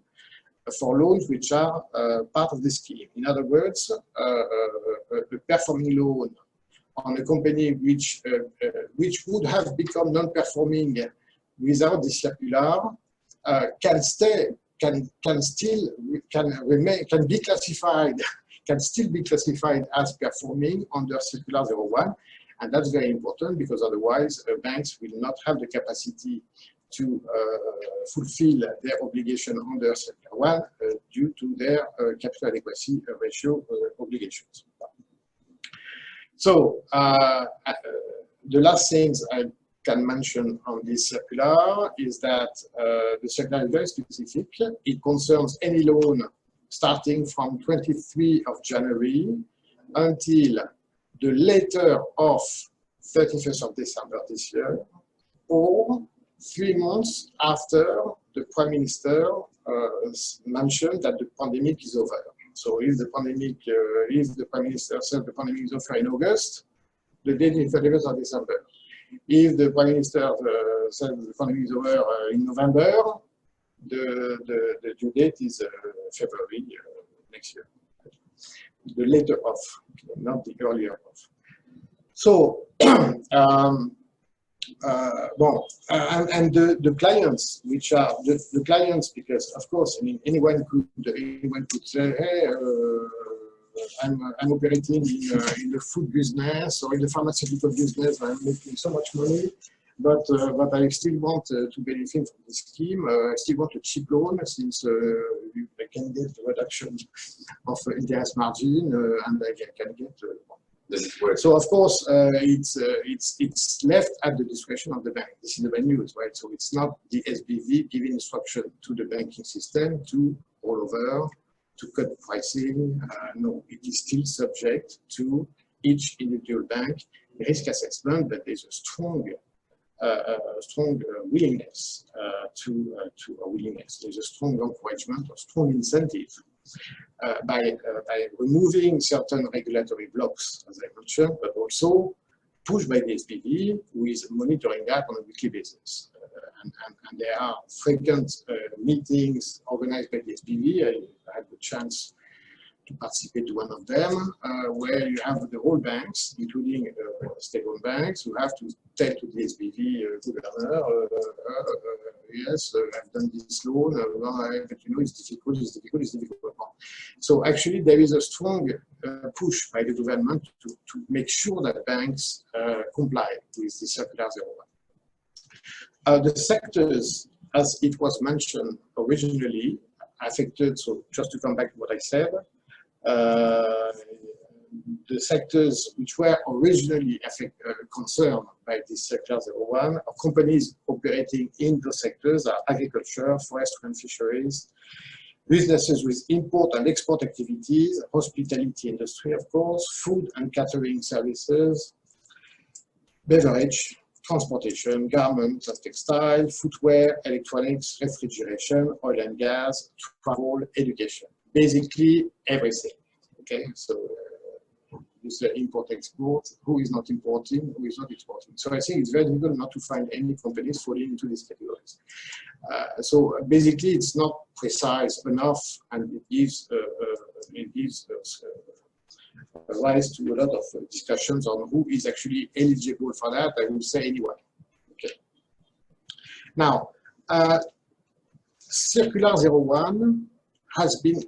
for loans which are part of the scheme. In other words, a performing loan on a company which would have become non-performing without the circular can still be classified as performing under Circular 01, and that's very important because otherwise banks will not have the capacity to fulfill their obligation under Circular 1 due to their capital adequacy ratio obligations. So the last things I can mention on this circular is that the circular is very specific. It concerns any loan starting from 23 of January until the later of 31st of December this year, or 3 months after the Prime Minister mentioned that the pandemic is over. So if the pandemic, if the Prime Minister said the pandemic is over in August, the date is 31st of December. If the Prime Minister said the pandemic is over in November, the due date is February next year. The later of, not the earlier of. So, and the clients, which are the clients, because of course, I mean, anyone could say, hey, I'm operating in the food business or in the pharmaceutical business. I'm making so much money, but I still want to benefit from the scheme. I still want a cheap loan since I can get a reduction of interest margin and I can get. So of course, it's left at the discretion of the bank. This is the bad news, right? So it's not the SBV giving instruction to the banking system to roll over, to cut pricing. No, it is still subject to each individual bank risk assessment, but there's a strong willingness There's a strong encouragement or strong incentive by removing certain regulatory blocks, as I mentioned, but also pushed by the SBV, who is monitoring that on a weekly basis. And there are frequent meetings organized by the SBV. I had the chance to participate to one of them, where you have the whole banks, including state-owned banks, who have to tell to the SPV governor, yes, I've done this loan, but you know it's difficult, it's difficult, it's difficult. So actually there is a strong push by the government to make sure that banks comply with the Circular 01. The sectors, as it was mentioned originally, affected, so just to come back to what I said, the sectors which were originally concerned by this Circular 01 are companies operating in those sectors are agriculture, forestry and fisheries, businesses with import and export activities, hospitality industry, of course, food and catering services, beverage, transportation, garments and textile, footwear, electronics, refrigeration, oil and gas, travel, education. Basically everything. Okay, so is the import-export, who is not importing, who is not exporting. So I think it's very difficult not to find any companies falling into these categories. So basically it's not precise enough, and it gives rise to a lot of discussions on who is actually eligible for that. I would say anyone. Okay. Now, Circular 01 has been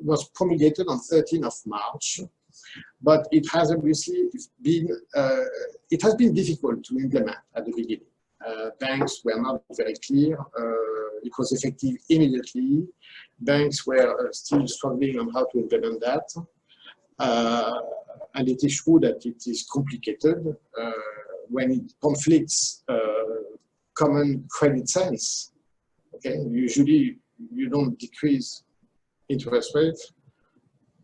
was promulgated on 13th of March, but it has obviously been difficult to implement at the beginning. Banks were not very clear. It was effective immediately. Banks were still struggling on how to implement that. And it is true that it is complicated when it conflicts common credit sense. Okay, usually you don't decrease interest rates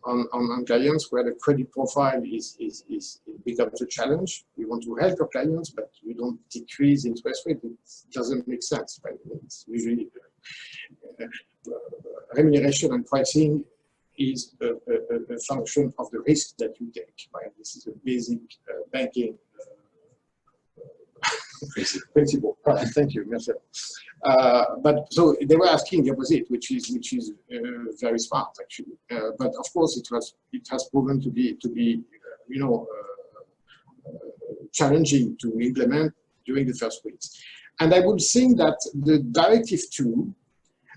on clients where the credit profile becomes a challenge. You want to help your clients, but you don't decrease interest rate. It doesn't make sense. Right? It's usually remuneration and pricing is a function of the risk that you take. Right? This is a basic banking principle. Right. Thank you, Marcel. But so they were asking the opposite, which is very smart actually. But of course, it has proven to be challenging to implement during the first weeks. And I would think that the Directive 2,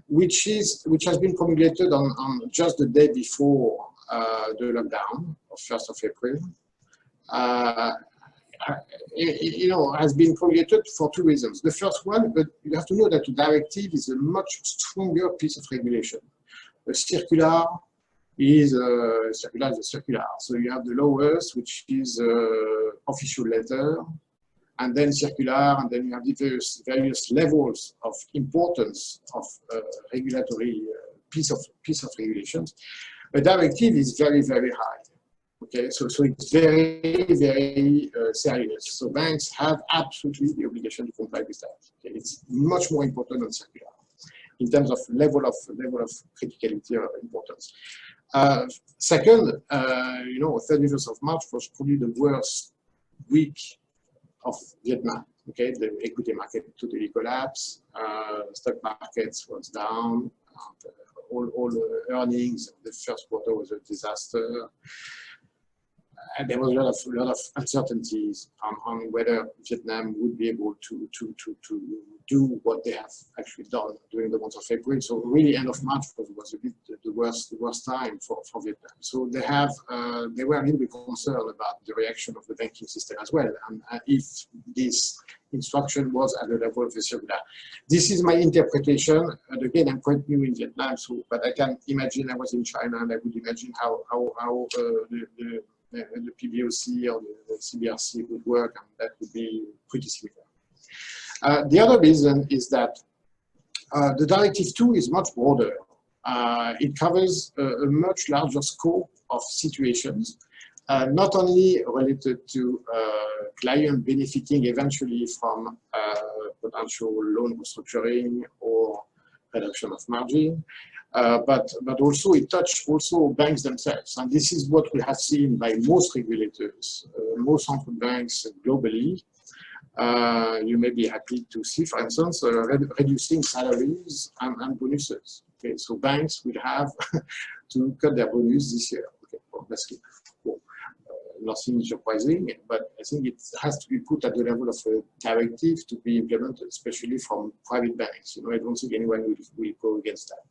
which has been promulgated on just the day before the lockdown of 1st of April, has been promulgated for two reasons. The first one, but you have to know that the directive is a much stronger piece of regulation. The circular is a circular. So you have the lowest, which is official letter, and then circular, and then you have the various levels of importance of regulatory piece of regulations. A directive is very, very high. Okay, so it's very, very serious. So banks have absolutely the obligation to comply with that. Okay, it's much more important than circular in terms of level of criticality or importance. Second, 31st of March was probably the worst week of Vietnam. Okay, the equity market totally collapsed. Stock markets was down. All the earnings of the first quarter was a disaster. And there was a lot of uncertainties on whether Vietnam would be able to do what they have actually done during the month of April. So really, end of March was a bit the worst time for Vietnam. So they were a little bit concerned about the reaction of the banking system as well, and if this instruction was at the level of the circular. This is my interpretation. And again, I'm quite new in Vietnam, but I can imagine I was in China, and I would imagine how the PBOC or the CBRC would work, and that would be pretty similar. The other reason is that the Directive 2 is much broader. It covers a much larger scope of situations, not only related to client benefiting eventually from potential loan restructuring or reduction of margin, but also it touched also banks themselves. And this is what we have seen by most regulators, most central banks globally. You may be happy to see, for instance, reducing salaries and bonuses. Okay, so banks will have to cut their bonus this year. Okay, well, that's nothing surprising, but I think it has to be put at the level of a directive to be implemented, especially from private banks. You know, I don't think anyone will go against that.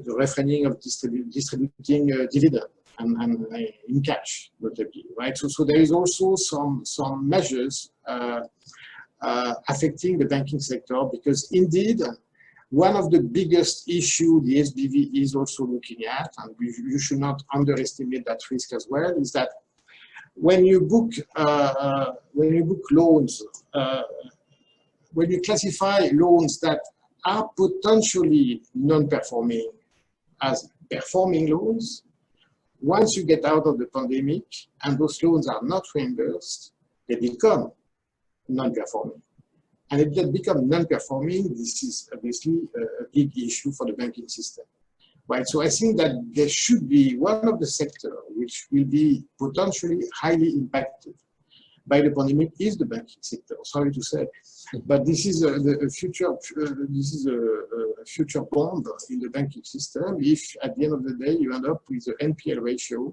Refraining of distributing dividend and in cash, notably, right? So there is also some measures affecting the banking sector, because indeed, one of the biggest issues the SBV is also looking at, and you should not underestimate that risk as well, is that when you book loans, when you classify loans that are potentially non-performing as performing loans, once you get out of the pandemic and those loans are not reimbursed, they become non-performing. And if they become non-performing, this is obviously a big issue for the banking system, right? So I think that there should be one of the sectors which will be potentially highly impacted by the pandemic is the banking sector. Sorry to say, but this is a future. This is a future bomb in the banking system. If at the end of the day you end up with an NPL ratio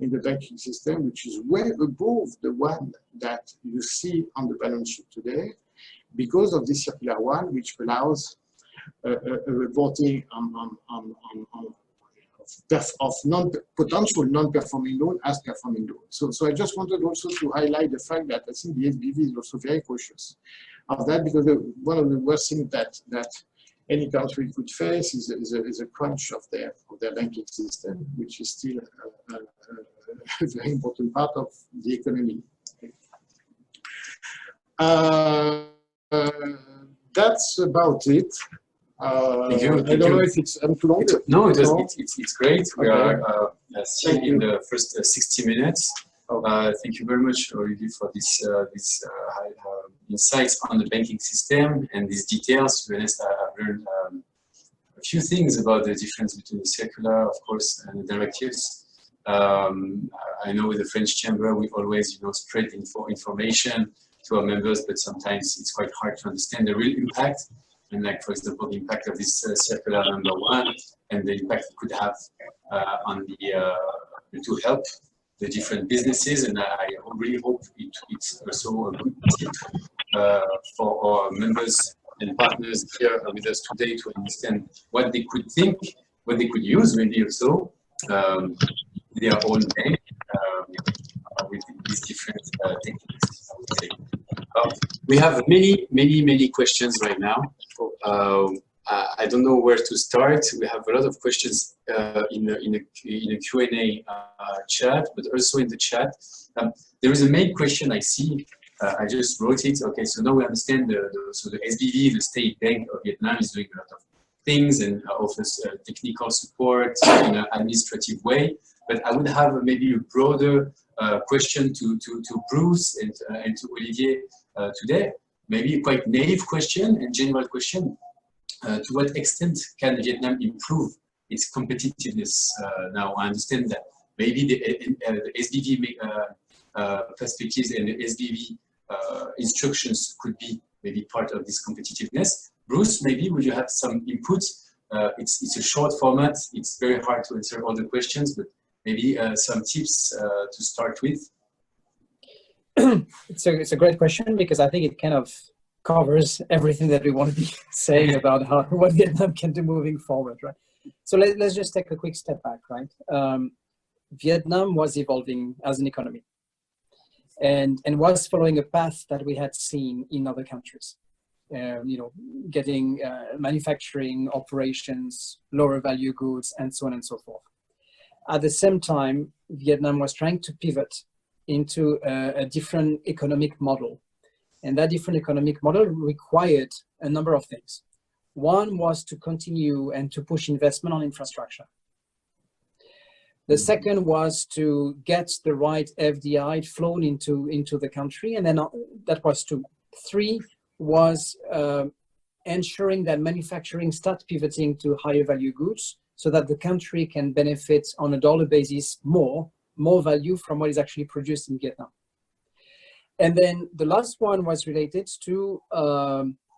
in the banking system, which is way above the one that you see on the balance sheet today, because of this circular one, which allows a reporting of potential non-performing loan as performing loan. So I just wanted also to highlight the fact that I think the SBV is also very cautious of that, because one of the worst things that any country could face is a crunch of their banking system, which is still a very important part of the economy. That's about it. Thank you. I don't know if I'm too long. No, it's great. We are still in the first 60 minutes. Thank you very much, Olivier, for this insights on the banking system and these details. To be honest, I've learned a few things about the difference between the circular, of course, and the directives. I know with the French Chamber, we always, spread information to our members, but sometimes it's quite hard to understand the real impact. And like, for example, the impact of this circular number 1 and the impact it could have on to help the different businesses. And I really hope it's also a good tip for our members and partners here with us today to understand what they could think, what they could use, maybe also their own bank with these different techniques, I would say. We have many questions right now. I don't know where to start. We have a lot of questions in a Q&A chat, but also in the chat. There is a main question I see. I just wrote it. Okay, so now we understand the SBV, the State Bank of Vietnam, is doing a lot of things and offers technical support in an administrative way. But I would have maybe a broader question to Bruce and to Olivier today. Maybe a quite naive question and general question. To what extent can Vietnam improve its competitiveness now? I understand that maybe the SBV perspectives and the SBV instructions could be maybe part of this competitiveness. Bruce, maybe would you have some input? It's a short format. It's very hard to answer all the questions, but maybe some tips to start with. It's a great question, because I think it kind of covers everything that we want to be saying about what Vietnam can do moving forward, right? So let's just take a quick step back, right? Vietnam was evolving as an economy and was following a path that we had seen in other countries. Getting manufacturing operations, lower value goods, and so on and so forth. At the same time, Vietnam was trying to pivot into a different economic model. And that different economic model required a number of things. One was to continue and to push investment on infrastructure. The second was to get the right FDI flown into the country. And then that was 2. 3 was ensuring that manufacturing starts pivoting to higher value goods so that the country can benefit on a dollar basis more value from what is actually produced in Vietnam. And then the last one was related to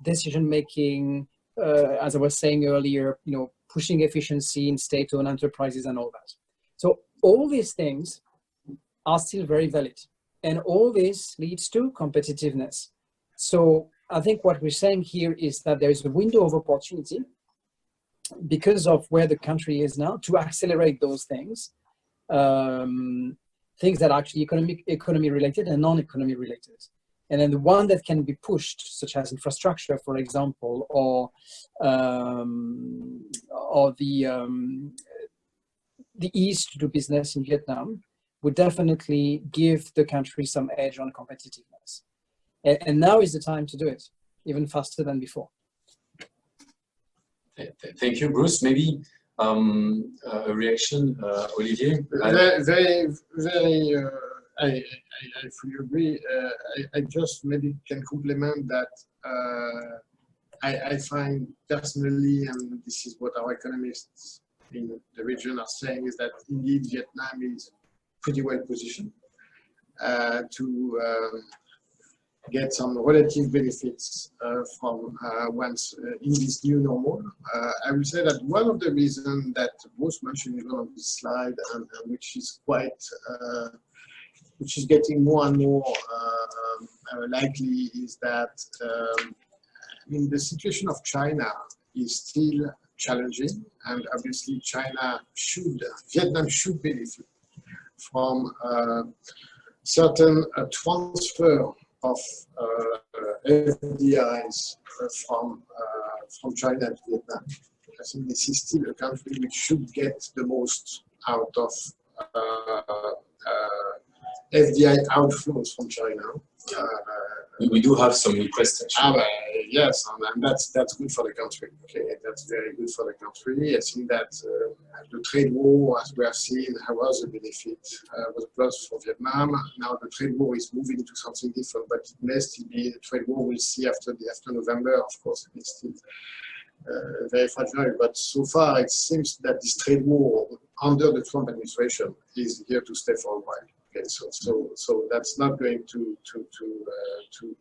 decision-making, as I was saying earlier, pushing efficiency in state-owned enterprises and all that. So all these things are still very valid. And all this leads to competitiveness. So I think what we're saying here is that there is a window of opportunity because of where the country is now to accelerate those things, things that are actually economy related and non-economy related. And then the one that can be pushed, such as infrastructure, for example, or the ease to do business in Vietnam, would definitely give the country some edge on competitiveness. And now is the time to do it, even faster than before. Thank you, Bruce. Maybe a reaction, Olivier? I fully agree. I just maybe can complement that I find personally, and this is what our economists in the region are saying, is that indeed Vietnam is pretty well positioned to get some relative benefits from once in this new normal. I will say that one of the reasons that Bruce mentioned even on this slide, and which is quite, which is getting more and more likely, is that the situation of China is still challenging, and obviously Vietnam should benefit from certain transfer of FDIs from China to Vietnam. I think this is still a country which should get the most out of FDI outflows from China. We do have some requests, actually. Yes, and that's good for the country. Okay, that's very good for the country. I think that the trade war, as we have seen, was a benefit, was a plus for Vietnam. Now the trade war is moving into something different, but it may still be the trade war. We'll see after November. Of course, it's still very fragile. But so far, it seems that this trade war under the Trump administration is here to stay for a while. Okay, so that's not going to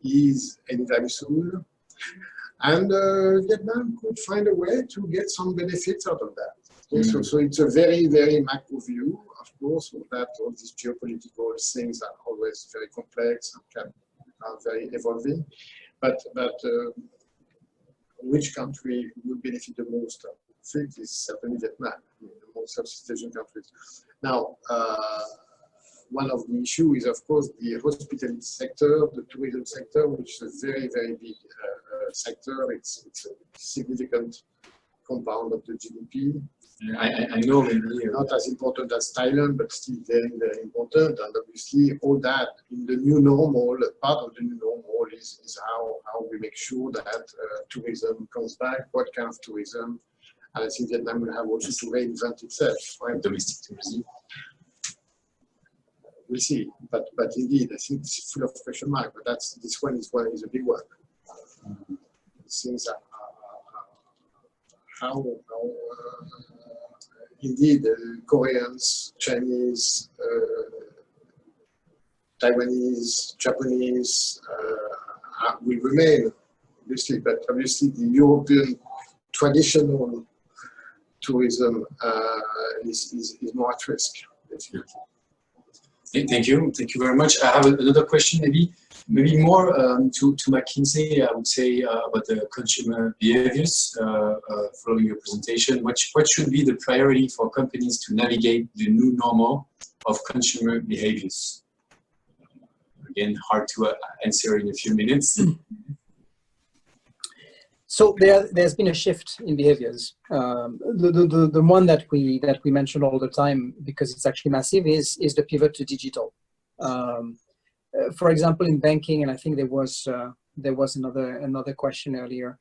ease anytime soon, and Vietnam could find a way to get some benefits out of that. Okay, so it's a very, very macro view, of course, that all these geopolitical things are always very complex and are very evolving. But which country would benefit the most? I think is certainly Vietnam, among Southeast Asian countries. Now. One of the issues is, of course, the hospitality sector, the tourism sector, which is a very, very big sector. It's a significant compound of the GDP. I know maybe not as important as Thailand, but still very, very important. And obviously, all that in the new normal, part of the new normal is how we make sure that tourism comes back. What kind of tourism? And I think Vietnam will have also to reinvent itself, right? Domestic tourism. We'll see, but indeed, I think it's full of question mark. But this one is a big one. Things are how indeed Koreans, Chinese, Taiwanese, Japanese will remain, obviously, but obviously the European traditional tourism is more at risk. Basically. Thank you very much. I have another question, maybe more to McKinsey. I would say about the consumer behaviors following your presentation. What should be the priority for companies to navigate the new normal of consumer behaviors? Again, hard to answer in a few minutes. So there's been a shift in behaviors. The one that we mention all the time, because it's actually massive, is the pivot to digital. For example, in banking, and I think there was another question earlier,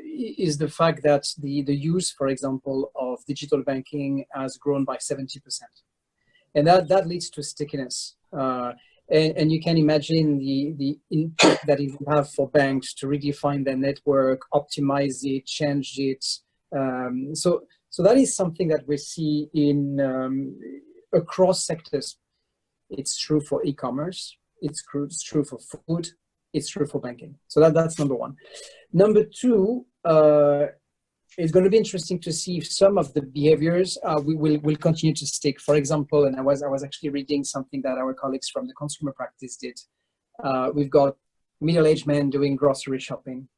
is the fact that the use, for example, of digital banking has grown by 70%, and that leads to stickiness. And you can imagine the input that it will have for banks to redefine their network, optimize it, change it. So that is something that we see in across sectors. It's true for e-commerce. It's true for food. it's true for banking. So that's number one. Number two, it's going to be interesting to see if some of the behaviors will continue to stick. For example, and I was actually reading something that our colleagues from the consumer practice did. We've got middle-aged men doing grocery shopping.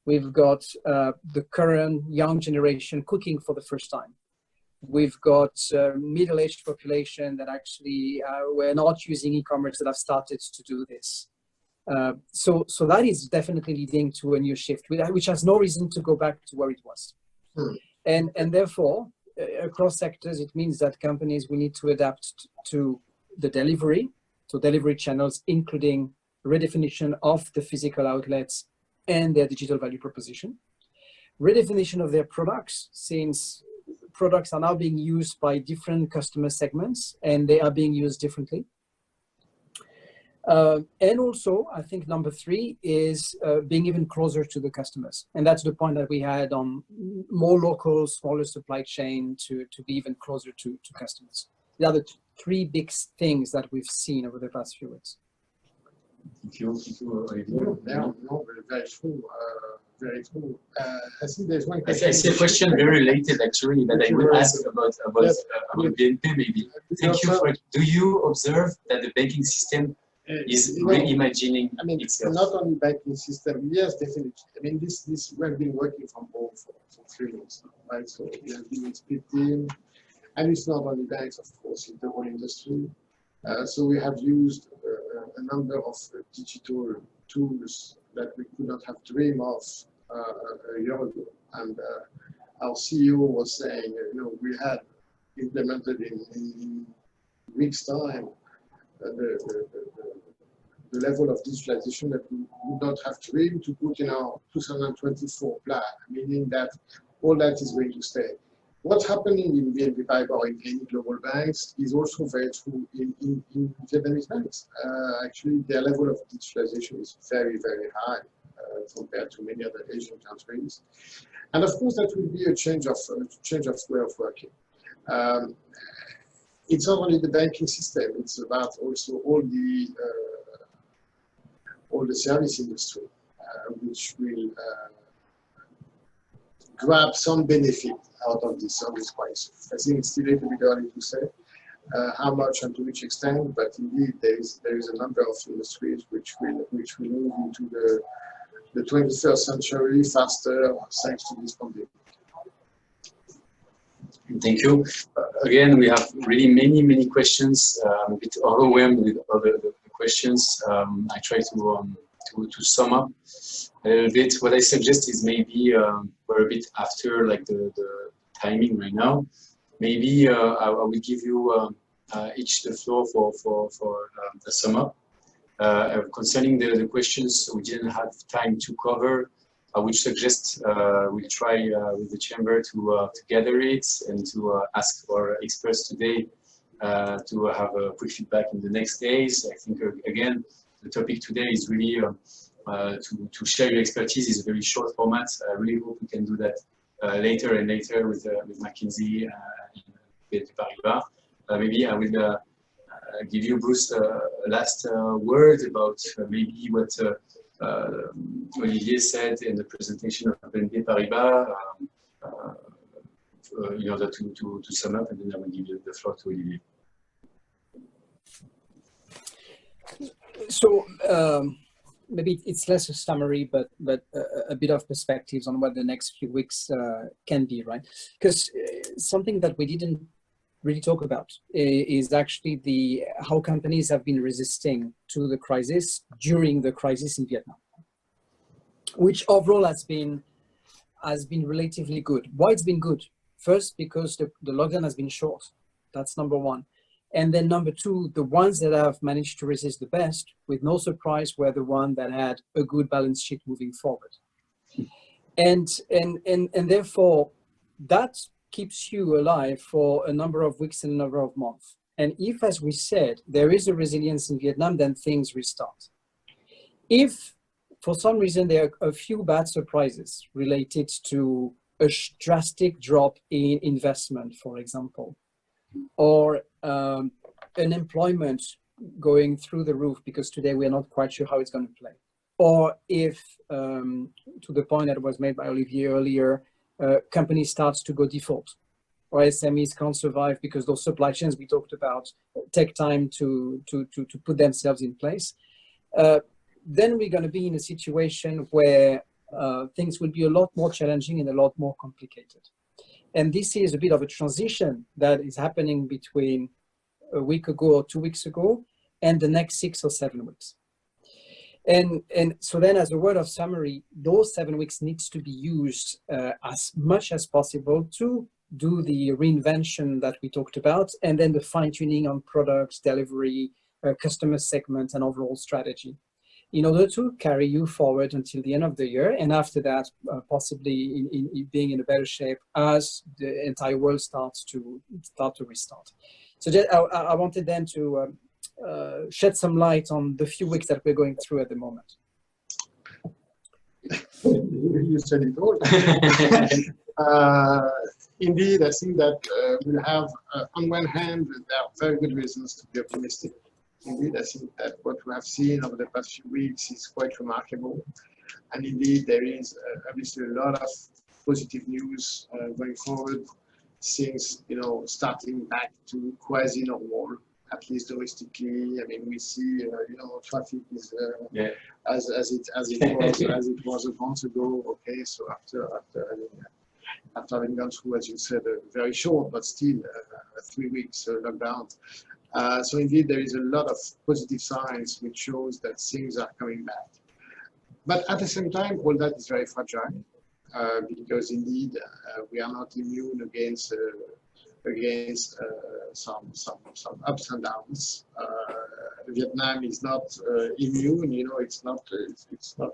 We've got the current young generation cooking for the first time. We've got middle-aged population that actually were not using e-commerce that have started to do this. So that is definitely leading to a new shift, which has no reason to go back to where it was. And therefore, across sectors, it means that companies will need to adapt to the delivery, so delivery channels, including redefinition of the physical outlets and their digital value proposition. Redefinition of their products, since products are now being used by different customer segments and they are being used differently. And also, I think number three is being even closer to the customers. And that's the point that we had on more local, smaller supply chain to be even closer to customers. The other three big things that we've seen over the past few weeks. Thank you. No, very true. Very true. I think there's one question. I see a question very related, actually, that I will ask about BNP maybe. Thank you for it. Do you observe that the banking system is reimagining itself? Not only banking system, yes, definitely. I mean, this we have been working from home for 3 months now, right? So we have been splitting, and it's not only banks, of course, it's the whole industry. So we have used a number of digital tools that we could not have dreamed of a year ago. And our CEO was saying, we had implemented in weeks' time the level of digitalization that we would not have dreamed to put in our 2024 plan, meaning that all that is going to stay. What's happening in BNP Paribas or in any global banks is also very true in Vietnamese banks. Actually, their level of digitalization is very, very high compared to many other Asian countries. And of course, that will be a change of way of working. It's not only the banking system, it's about also all the service industry, which will grab some benefit out of this service crisis. I think it's still a little bit early to say how much and to which extent, but indeed there is a number of industries which will move into the 21st century faster thanks to this pandemic. Thank you. Again, we have really many questions. I'm a bit overwhelmed with all the questions. I try to sum up a little bit. What I suggest is maybe we're a bit after like the timing right now. Maybe I will give you each the floor for the sum up. Concerning the questions we didn't have time to cover, I would suggest we'll try with the chamber to gather it and to ask our experts today to have a quick feedback in the next days. I think again the topic today is really to share your expertise. Is a very short format. I really hope we can do that later and later with McKinsey and BNP Paribas. Maybe I will give you, Bruce, a last word about maybe what Olivier said in the presentation of BNP Paribas in order to sum up, and then I will give you the floor to Olivier. So maybe it's less a summary, but a bit of perspectives on what the next few weeks can be, right? Because something that we didn't really talk about is actually how companies have been resisting to the crisis during the crisis in Vietnam, which overall has been relatively good. Why it's been good? First, because the lockdown has been short. That's number one. And then number two, the ones that have managed to resist the best, with no surprise, were the one that had a good balance sheet moving forward. And therefore, that keeps you alive for a number of weeks and a number of months. And if, as we said, there is a resilience in Vietnam, then things restart. If for some reason there are a few bad surprises related to a drastic drop in investment, for example, or unemployment going through the roof, because today we are not quite sure how it's going to play. or if, to the point that was made by Olivier earlier, companies starts to go default, or SMEs can't survive because those supply chains we talked about take time to put themselves in place. Then we're going to be in a situation where things will be a lot more challenging and a lot more complicated. And this is a bit of a transition that is happening between a week ago or 2 weeks ago and the next 6 or 7 weeks. And so then, as a word of summary, those 7 weeks needs to be used as much as possible to do the reinvention that we talked about, and then the fine-tuning on products, delivery, customer segment, and overall strategy, in order to carry you forward until the end of the year, and after that, possibly in being in a better shape as the entire world starts to restart. So just, I wanted then to shed some light on the few weeks that we're going through at the moment. You said it all. Indeed, I think that we'll have, on one hand, there are very good reasons to be optimistic. Indeed, I think that what we have seen over the past few weeks is quite remarkable. And indeed, there is obviously a lot of positive news going forward. Things, starting back to quasi-normal, at least domestically. I mean, we see, traffic is as it was a month ago. Okay, so after having gone through, as you said, a very short but still 3 weeks lockdown. So indeed, there is a lot of positive signs which shows that things are coming back. But at the same time, all that is very fragile because indeed we are not immune against some ups and downs. Vietnam is not immune. It's not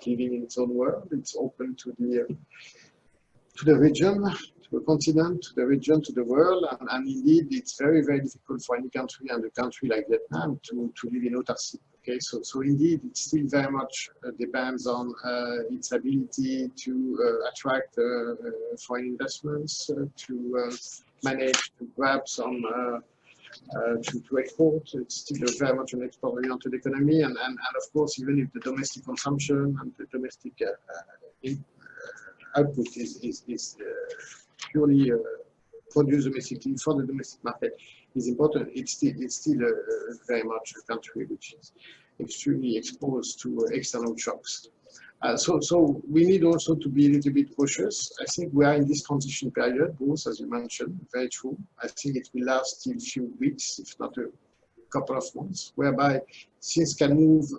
living in its own world. It's open to the region, to the continent, to the region, to the world, and indeed it's very, very difficult for any country, and a country like Vietnam, to live in autarky. Okay, so indeed it still very much depends on its ability to attract foreign investments, to manage to grab some to export. It's still very much an export-oriented economy, and of course, even if the domestic consumption and the domestic output is purely produced domestically for the domestic market is important, it's still very much a country which is extremely exposed to external shocks. So we need also to be a little bit cautious. I think we are in this transition period, both, as you mentioned, very true. I think it will last till a few weeks, if not a couple of months, whereby things can move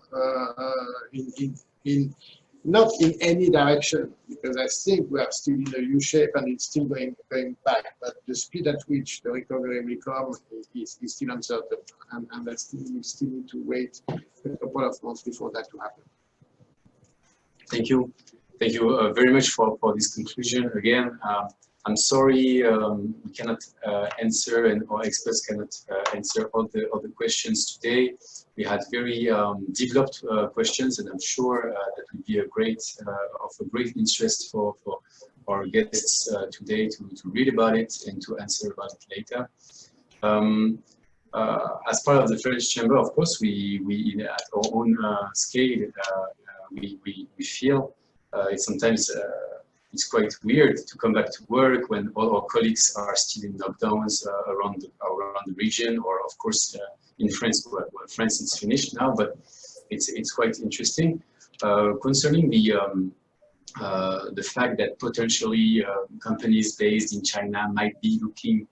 not in any direction, because I think we are still in a U shape and it's still going back. But the speed at which the recovery will come is still uncertain, and we still need to wait a couple of months before that to happen. Thank you very much for this conclusion. Again, I'm sorry we cannot answer, and our experts cannot answer all the questions today. We had very developed questions, and I'm sure that will be of great interest for our guests today to read about it and to answer about it later. As part of the French Chamber, of course, we at our own scale, we feel sometimes it's quite weird to come back to work when all our colleagues are still in lockdowns around the region, or of course in France. Well, France is finished now, but it's quite interesting concerning the fact that potentially companies based in China might be looking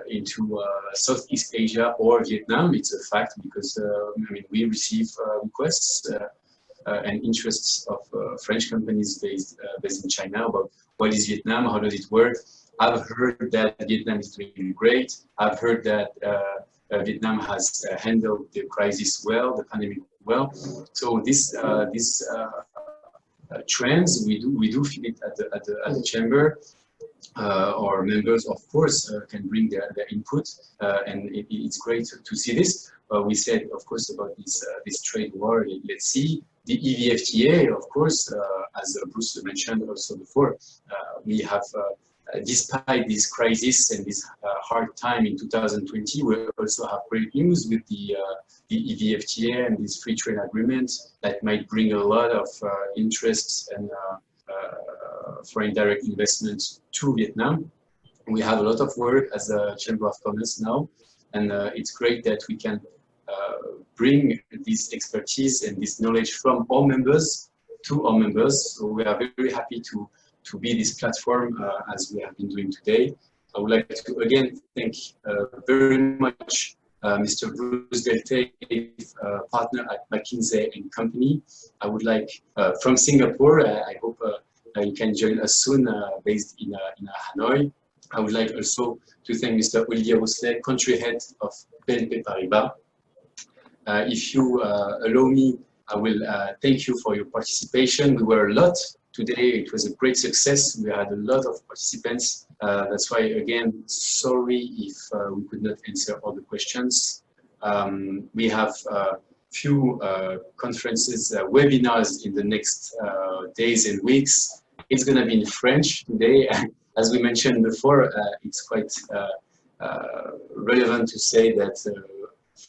into Southeast Asia or Vietnam. It's a fact because we receive requests and interests of French companies based in China about what is Vietnam, how does it work. I've heard that Vietnam is doing great. I've heard that Vietnam has handled the crisis well, the pandemic well. So these trends we do feel it at the chamber. Our members, of course, can bring their input, and it's great to see this. We said, of course, about this trade war. Let's see. The EVFTA, of course, as Bruce mentioned also before, we have, despite this crisis and this hard time in 2020, we also have great news with the the EVFTA and this free trade agreement that might bring a lot of interest and foreign direct investments to Vietnam. We have a lot of work as a Chamber of Commerce now, and it's great that we can bring this expertise and this knowledge from our members to our members. So we are very happy to be this platform as we have been doing today. I would like to again thank very much Mr. Bruce Delteil, partner at McKinsey Company. I would like, from Singapore, I hope you can join us soon, based in Hanoi. I would like also to thank Mr. Olivier Rousselet, country head of BNP Paribas. If you allow me, I will thank you for your participation. We were a lot today. It was a great success. We had a lot of participants. That's why, again, sorry if we could not answer all the questions. We have a few conferences, webinars in the next days and weeks. It's going to be in French today. As we mentioned before, it's quite relevant to say that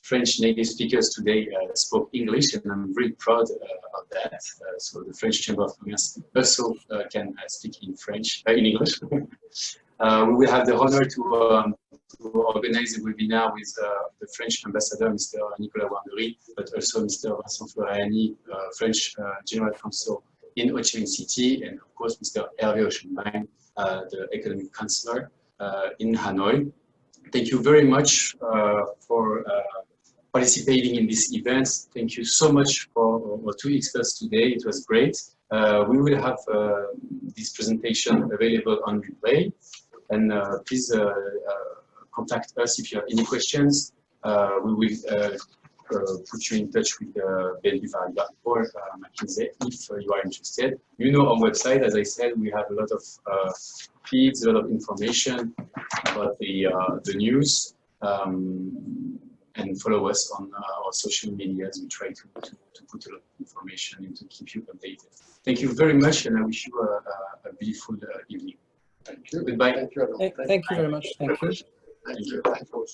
French native speakers today spoke English, and I'm really proud of that. So the French Chamber of Commerce also can speak in French, in English. We will have the honor to organize a webinar with the French ambassador, Mr. Nicolas Wandery, but also Mr. Vincent Floriani, French General Counsel in Ho Chi Minh City, and of course Mr. Hervé Auchenbein, the Economic Counselor in Hanoi. Thank you very much for participating in this event. Thank you so much for our two experts today. It was great. We will have this presentation available on replay. And please contact us if you have any questions. We will put you in touch with BNP Paribas or McKinsey if you are interested. You know our website, as I said, we have a lot of feeds, a lot of information about the news. And follow us on our social media as we try to put a lot of information and to keep you updated. Thank you very much, and I wish you a beautiful evening. Thank you. Goodbye. Thank you. Thank you very much. Thank you. Thank you.